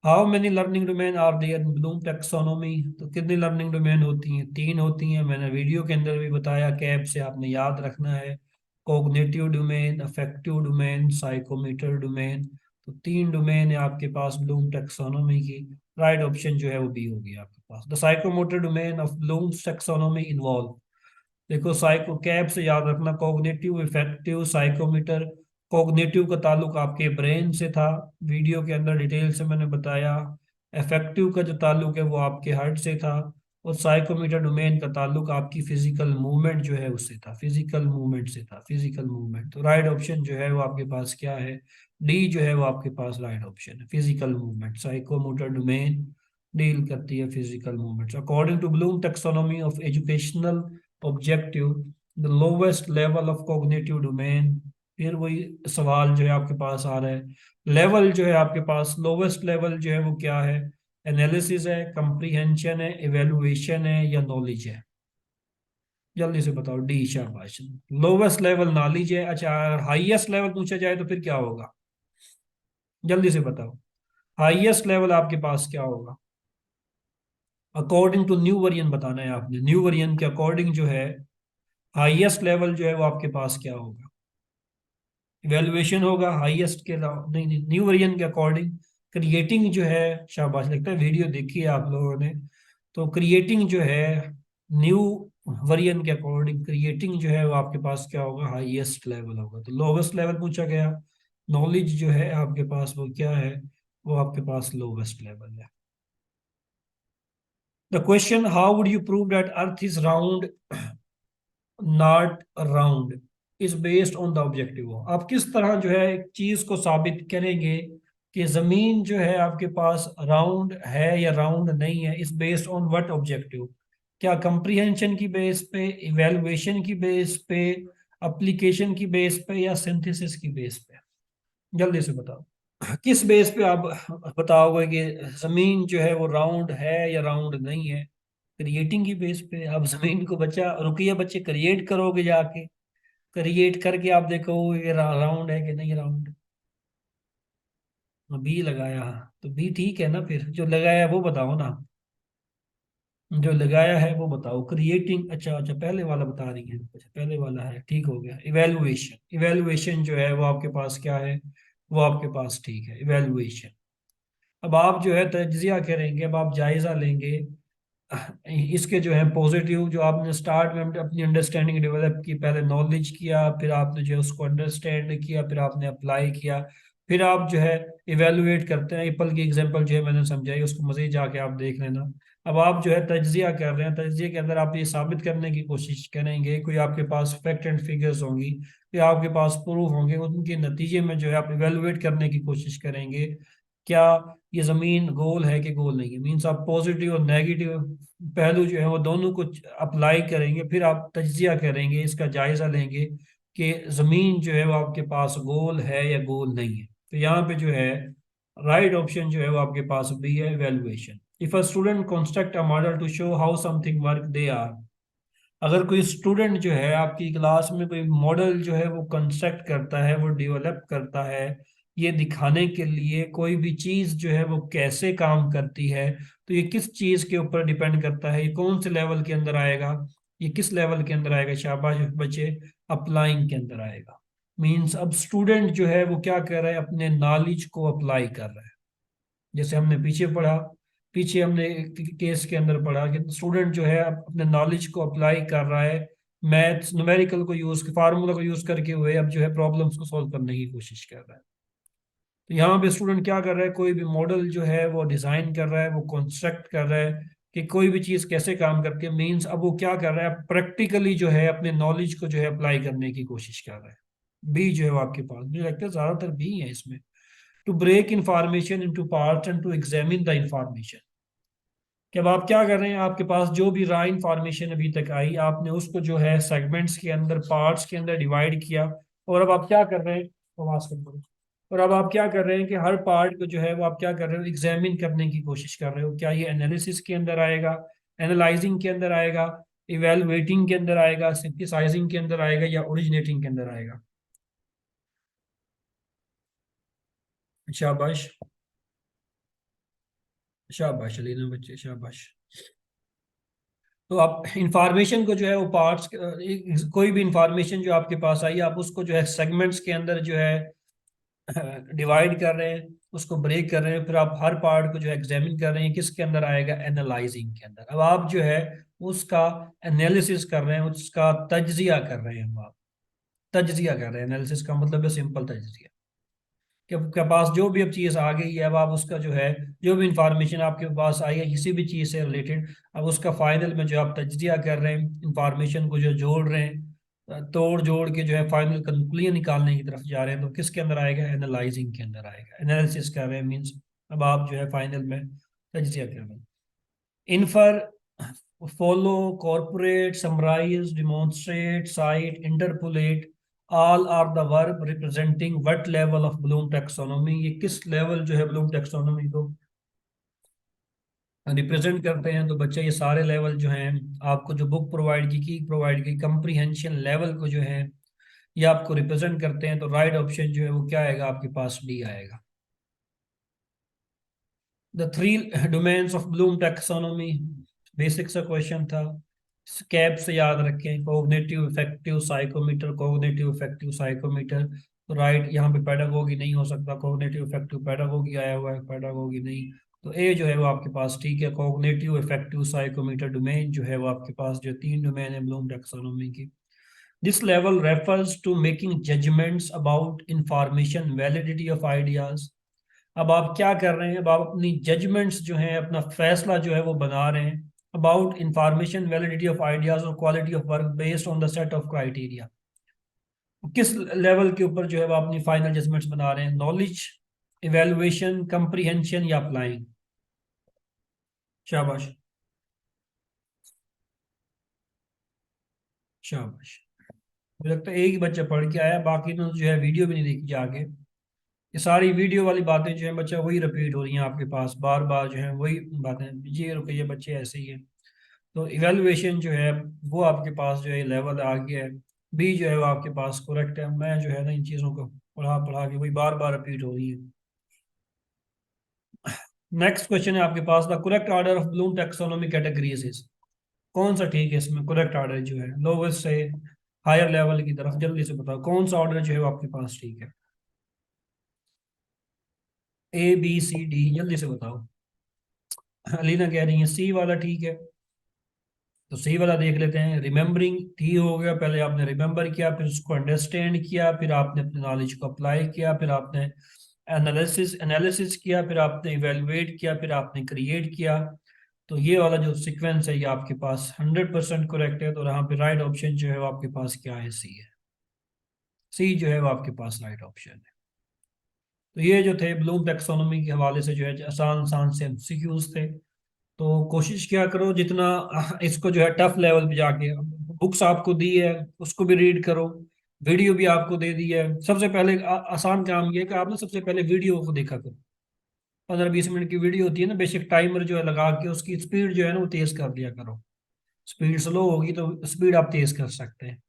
How many learning domain are there in Bloom taxonomy. तो कितनी लर्निंग डोमेन होती हैं, 3 होती हैं। मैंने वीडियो के अंदर भी बताया, कैब से आपने याद रखना है। Cognitive domain, affective domain, psychomotor domain. तो 3 डोमेन है आपके पास ब्लूम टैक्सोनॉमी की। राइट ऑप्शन जो है वो बी होगी आपके पास। The psychomotor domain of Bloom's taxonomy involve, देखो साइको कैब से याद रखना, कॉग्निटिव, इफेक्टिव, साइकोमीटर। कॉग्निटिव का ताल्लुक आपके ब्रेन से था, वीडियो के अंदर डिटेल से मैंने बताया। इफेक्टिव का जो ताल्लुक है वो आपके हार्ट से था। और साइकोमीटर डोमेन का ताल्लुक आपकी फिजिकल मूवमेंट जो है उससे था, फिजिकल मूवमेंट से था, फिजिकल मूवमेंट। तो राइट ऑप्शन जो है वो आपके पास क्या है, डी जो है वो आपके पास राइट ऑप्शन है, physical movement. Psychomotor domain deal करती है physical movements. According to Bloom taxonomy of educational objective, the lowest level of cognitive domain. फिर वही सवाल जो है आपके पास आ रहा है, लेवल जो है आपके पास, लोवेस्ट लेवल जो है वो क्या है? एनालिसिस है, कंप्रीहेंशन है, इवेलुएशन है, या नॉलेज है? जल्दी से बताओ। डी, शाबाश। लोवेस्ट लेवल नॉलेज है। अच्छा, हाईएस्ट लेवल पूछा जाए तो फिर क्या होगा? जल्दी से बताओ, हाईएस्ट लेवल आपके पास क्या होगा? अकॉर्डिंग टू न्यू वर्जन बताना है आपने। न्यू वर्जन के अकॉर्डिंग जो है हाईएस्ट लेवल जो है वो आपके पास क्या होगा? इवेल्युएशन होगा हाईएस्ट के नहीं नहीं, न्यू वर्जन के अकॉर्डिंग क्रिएटिंग जो है, शाबाश, लगता है वीडियो देखी है आप लोगों ने। तो क्रिएटिंग जो है न्यू वर्जन के अकॉर्डिंग, क्रिएटिंग जो है वो आपके पास क्या होगा? हाईएस्ट लेवल होगा। तो लोवेस्ट लेवल पूछा गया, नॉलेज जो है आपके पास वो क्या है? वो आपके पास लोवेस्ट लेवल है। The question, how would you prove that earth is round not round, is based on the objective. आप किस तरह जो है एक चीज को साबित करेंगे कि जमीन जो है आपके पास राउंड है या राउंड नहीं है? Is based on what objective? क्या कंप्रीहेंशन की बेस पे, इवेलुएशन की बेस पे, एप्लीकेशन की बेस पे, या सिंथेसिस की बेस पे? जल्दी से बताओ, किस बेस पे आप बताओगे कि जमीन जो है वो राउंड है या राउंड नहीं है? क्रिएटिंग की बेस पे आप जमीन को, बच्चा रुकिए बच्चे, क्रिएट करोगे जाके, क्रिएट करके आप देखो ये राउंड है कि नहीं राउंड। बी लगाया, तो बी ठीक है ना? फिर जो लगाया वो बताओ ना, जो लगाया है वो बताओ। क्रिएटिंग, अच्छा अच्छा, पहले वाला बता रही है। अच्छा, पहले वाला है, ठीक हो गया। इवेलुएशन, इवेलुएशन जो है वो आपके पास क्या है? वो आपके पास ठीक है, इवेलुएशन। अब आप जो है तज्जिया करेंगे, अब आप जायजा लेंगे इसके जो है पॉजिटिव, जो आपने स्टार्ट में अपनी अंडरस्टैंडिंग डेवलप की, पहले नॉलेज किया, फिर आपने जो है उसको अंडरस्टैंड किया, फिर आपने अप्लाई किया, फिर आप जो है इवेलुएट करते हैं। एप्पल की एग्जांपल जो है मैंने समझाई, उसको मज़ीद जाके आप देख लेना। अब आप जो है तज्जिया कर रहे हैं, तज्जिए के अंदर आप ये साबित करने की कोशिश करेंगे, कोई आपके पास फैक्ट एंड फिगर्स होंगी, फिर आपके पास प्रूफ होंगे, उनके नतीजे में जो है आप इवेलुएट करने की कोशिश करेंगे, क्या ये जमीन गोल है कि गोल नहीं है। मीन्स आप पॉजिटिव और नेगेटिव पहलू जो है वो दोनों को अप्लाई करेंगे, फिर आप तज्जिया करेंगे, इसका जायजा लेंगे कि जमीन जो है वो आपके पास गोल है या गोल नहीं है। तो यहाँ पे जो है राइट ऑप्शन जो है वो आपके पास बी है, evaluation. If a student construct a model to show how something work, they are. अगर कोई स्टूडेंट जो है आपकी क्लास में कोई मॉडल जो है वो कंस्ट्रक्ट करता है, वो डेवलप करता है, ये दिखाने के लिए कोई भी चीज़ जो है वो कैसे काम करती है, तो ये किस चीज़ के ऊपर डिपेंड करता है? ये कौन से लेवल के अंदर आएगा? ये किस लेवल के अंदर आएगा? शाबाश बच्चे, अप्लाइंग के अंदर आएगा। मीन्स अब स्टूडेंट जो है वो क्या कर रहा है? अपने नॉलेज को अप्लाई कर रहा है। जैसे हमने पीछे पढ़ा, पीछे हमने एक केस के अंदर पढ़ा कि स्टूडेंट जो है अपने नॉलेज को अप्लाई कर रहा है, मैथ्स न्यूमेरिकल को यूज, फार्मूला को यूज करके हुए अब जो है प्रॉब्लम्स को सॉल्व करने की कोशिश कर रहा है। तो यहाँ पे स्टूडेंट क्या कर रहा है? कोई भी मॉडल जो है वो डिजाइन कर रहा है, वो कंस्ट्रक्ट कर रहा है कि कोई भी चीज कैसे काम करती है। मीन्स अब वो क्या कर रहा है? प्रैक्टिकली जो है अपने नॉलेज को जो है अप्लाई करने की कोशिश कर रहा है। बी जो है वो आपके पास, मुझे लगता है ज्यादातर बी है इसमें। To break information into parts and to examine the information, कि अब आप क्या कर रहे हैं? आपके पास जो भी रॉ इंफॉर्मेशन अभी तक आई, आपने उसको जो है सेगमेंट्स के अंदर, पार्ट्स के अंदर डिवाइड किया, और अब आप क्या कर रहे हैं? आवाज कम करो। और अब आप क्या कर रहे हैं कि हर पार्ट को जो है वो आप क्या कर रहे हो? एग्जामिन करने की कोशिश कर रहे हो। क्या ये एनालिसिस के अंदर आएगा, एनालाइजिंग के अंदर आएगा, इवेलुएटिंग के अंदर आएगा, सिंथेसाइजिंग के अंदर आएगा, या ओरिजिनेटिंग के अंदर आएगा? शाबाश, शाबाश अलीना बच्चे, शाबाश। तो आप इंफॉर्मेशन को जो है वो पार्ट्स, कोई भी इंफॉर्मेशन जो आपके पास आई, आप उसको जो है सेगमेंट्स के अंदर जो है डिवाइड कर रहे हैं, उसको ब्रेक कर रहे हैं, फिर आप हर पार्ट को जो है एग्जामिन कर रहे हैं, किसके अंदर आएगा? एनालाइजिंग के अंदर। अब आप जो है उसका एनालिसिस कर रहे हैं, उसका तज्जिया कर रहे हैं। आप तज्जिया कर रहे हैं, एनालिसिस का मतलब है सिंपल तज्जिया, कि आपके पास जो भी अब चीज़ आ गई है, अब आप उसका जो है, जो भी इंफॉर्मेशन आपके पास आई है किसी भी चीज़ से रिलेटेड, अब उसका फाइनल में जो आप तज्जिया कर रहे हैं, इंफॉर्मेशन को जो जोड़ रहे हैं, तोड़ जोड़ के जो है फाइनल कंक्लूजन निकालने की तरफ जा रहे हैं, तो किसके अंदर आएगा? एनालाइजिंग के अंदर आएगा। एनालिसिस कर रहे हैं मीन्स अब आप जो है फाइनल में तज्जिया कर रहे हैं। Infer follow, corporate, summarize, demonstrate, cite, interpolate, all are the verb representing what level of Bloom taxonomy. ये किस लेवल जो है ब्लूम टैक्सोनॉमी को रिप्रेजेंट करते हैं। तो बच्चे ये सारे लेवल जो हैं, आपको जो बुक प्रोवाइड की कंप्रीहेंशन लेवल को जो है ये आपको रिप्रेजेंट करते हैं। तो राइट ऑप्शन जो है वो क्या आएगा आपके पास, डी आएगा। The three domains of Bloom taxonomy, basic सा क्वेश्चन था, कैप से याद रखें, cognitive affective psychometer, cognitive affective psychometer. तो राइट यहाँ पे पेडागोगी नहीं हो सकता, कोग्निटिव इफेक्टिव पेडागोगी आया हुआ है, पेडागोगी नहीं। तो ए जो है वो आपके पास ठीक है, कोग्निटिव इफेक्टिव साइकोमीटर डोमेन जो है वो आपके पास जो तीन डोमेन है ब्लूम टैक्सोनॉमी की। This level refers to making judgements about information validity of ideas. अब आप क्या कर रहे हैं, अब आप अपनी जजमेंट्स जो हैं, अपना फैसला जो है वो बना रहे हैं about information validity of ideas और quality of work based on the set of criteria. किस लेवल के ऊपर जो है वो अपनी फाइनल जजमेंट्स बना रहे हैं, नॉलेज, इवेलुएशन, कंप्रीहेंशन या अप्लाइंग। शाबाश, शाबाश। मुझे लगता है एक ही बच्चा पढ़ के आया, बाकी ने जो है वीडियो भी नहीं देखी जाके। ये सारी वीडियो वाली बातें जो है बच्चा वही रिपीट हो रही हैं आपके पास, बार बार जो है वही बातें, ये रुके बच्चे ऐसे ही है। तो इवेलुएशन जो है वो आपके पास जो है लेवल आ गया है, बी जो है वो आपके पास करेक्ट है। मैं जो है ना इन चीज़ों को पढ़ा पढ़ा के वही बार बार रिपीट हो रही है। नेक्स्ट क्वेश्चन है आपके पास, the correct order of Bloom taxonomy categories is. कौन सा ठीक है इसमें, करेक्ट ऑर्डर जो है लोवेस्ट से हायर लेवल की तरफ, जल्दी से बताओ कौन सा ऑर्डर जो है वो आपके पास ठीक है। ए बी सी डी, जल्दी से बताओ। अलीना कह रही है सी वाला ठीक है, तो सी वाला देख लेते हैं। रिमेम्बरिंग ठीक हो गया, पहले आपने रिमेम्बर किया, फिर उसको अंडरस्टैंड किया, फिर आपने अपने नॉलेज को अप्लाई किया, फिर आपने एनालिसिस एनालिसिस किया, फिर आपने इवेलुएट किया, फिर आपने क्रिएट किया। तो ये वाला जो सीक्वेंस है ये आपके पास 100% करेक्ट है। तो यहाँ पे राइट ऑप्शन जो है वो आपके पास क्या है, सी है। सी जो है वो आपके पास राइट ऑप्शन है। तो ये जो थे ब्लूम टैक्सोनॉमी के हवाले से जो है आसान आसान से एमसीक्यूज थे। तो कोशिश किया करो जितना इसको जो है टफ लेवल पे जाके, बुक्स आपको दी है उसको भी रीड करो, वीडियो भी आपको दे दी है। सबसे पहले आसान काम ये है कि आप ना सबसे पहले वीडियो को देखा करो। 15-20 मिनट की वीडियो होती है ना, बेसिक टाइमर जो है लगा के उसकी स्पीड जो है ना वो तेज कर दिया करो। स्पीड स्लो होगी तो स्पीड आप तेज कर सकते हैं।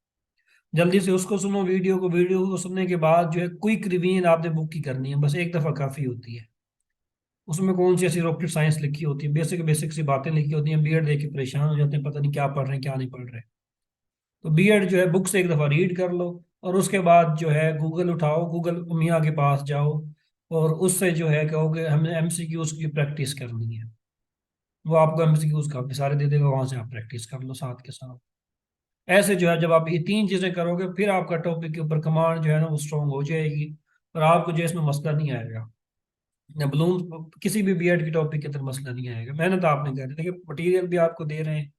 जल्दी से उसको सुनो, वीडियो को सुनने के बाद जो है क्विक रिवीजन आपने बुक की करनी है, बस एक दफा काफी होती है। उसमें कौन सी ऐसी रॉकेट साइंस लिखी होती है, बेसिक बेसिक सी बातें लिखी होती हैं, बीएड देख के परेशान हो जाते हैं, पता नहीं क्या पढ़ रहे हैं क्या नहीं पढ़ रहे। तो बीएड जो है बुक से एक दफ़ा रीड कर लो, और उसके बाद जो है गूगल उठाओ, गूगल मियाँ के पास जाओ, और उससे जो है कहोगे हमें एमसीक्यूज की प्रैक्टिस करनी है, वो आपको एमसीक्यूज काफी सारे दे देगा, वहां से आप प्रैक्टिस कर लो साथ के साथ। ऐसे जो है जब आप ये तीन चीजें करोगे फिर आपका टॉपिक के ऊपर कमांड जो है ना वो स्ट्रांग हो जाएगी, और आपको जो है इसमें मसला नहीं आएगा। या बलून किसी भी बीएड की टॉपिक के अंदर मसला नहीं आएगा। मेहनत आपने कर देखिए, मटेरियल भी आपको दे रहे हैं,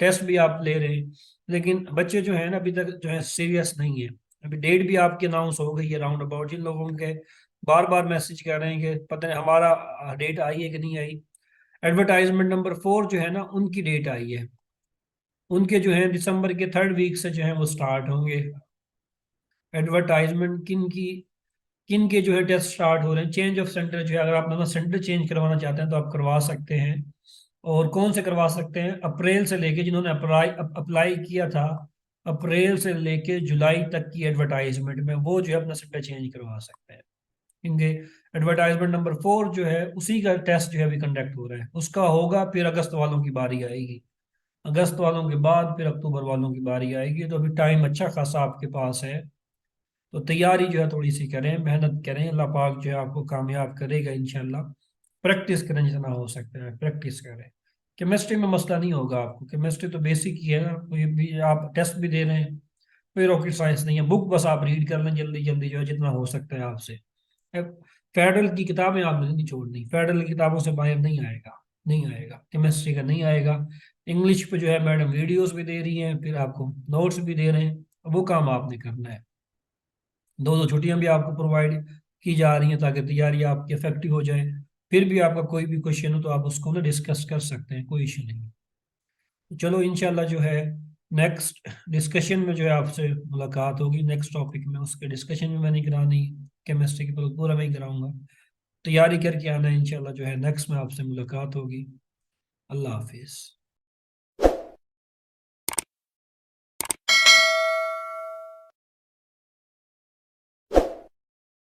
टेस्ट भी आप ले रहे हैं, लेकिन बच्चे जो है ना अभी तक जो है सीरियस नहीं है। अभी डेट भी आपकी अनाउंस हो गई है राउंड अबाउट, जिन लोगों के बार बार मैसेज कर रहे हैं कि पता नहीं हमारा डेट आई है कि नहीं आई। एडवर्टाइजमेंट नंबर 4 जो है ना उनकी डेट आई है, उनके जो है दिसंबर के 3rd वीक से जो है वो स्टार्ट होंगे। एडवर्टाइजमेंट किन के जो है टेस्ट स्टार्ट हो रहे हैं। चेंज ऑफ सेंटर जो है, अगर आप अपना सेंटर चेंज करवाना चाहते हैं तो आप करवा सकते हैं। और कौन से करवा सकते हैं, अप्रैल से लेके जिन्होंने अप्लाई अप्लाई किया था, अप्रैल से लेके जुलाई तक की एडवर्टाइजमेंट में वो जो है अपना सेंटर चेंज करवा सकते हैं। क्योंकि एडवर्टाइजमेंट नंबर 4 जो है उसी का टेस्ट जो है अभी कंडक्ट हो रहा है, उसका होगा, फिर अगस्त वालों की बारी आएगी, अगस्त वालों के बाद फिर अक्टूबर वालों की बारी आएगी। तो अभी टाइम अच्छा खासा आपके पास है। तो तैयारी जो है थोड़ी सी करें, मेहनत करें, अल्लाह पाक जो है आपको कामयाब करेगा इंशाल्लाह। प्रैक्टिस करें जितना हो सकता है, प्रैक्टिस करें। केमिस्ट्री में मसला नहीं होगा आपको, केमिस्ट्री तो बेसिक ही है ना, कोई भी आप टेस्ट भी दे रहे हैं, कोई रॉकेट साइंस नहीं है। बुक बस आप रीड कर लें जल्दी जल्दी जो है जितना हो सकता है आपसे। फेडरल की किताबें आपने नहीं छोड़नी, फेडरल की किताबों से बाहर नहीं आएगा, नहीं आएगा, केमिस्ट्री का नहीं आएगा। इंग्लिश पे जो है मैडम वीडियोस भी दे रही हैं, फिर आपको नोट्स भी दे रहे हैं, वो काम आपने करना है। 2-2 छुट्टियां भी आपको प्रोवाइड की जा रही हैं ताकि तैयारी आपकी इफेक्टिव हो जाए। फिर भी आपका कोई भी क्वेश्चन हो तो आप उसको ना डिस्कस कर सकते हैं, कोई इशू नहीं। चलो इंशाल्लाह जो है नेक्स्ट डिस्कशन में जो है आपसे मुलाकात होगी नेक्स्ट टॉपिक में। उसके डिस्कशन में मैंने करानी केमिस्ट्री की पूरा मैं ही कराऊंगा। तैयारी करके आना इंशाल्लाह जो है नेक्स्ट में आपसे मुलाकात होगी। अल्लाह हाफिज़।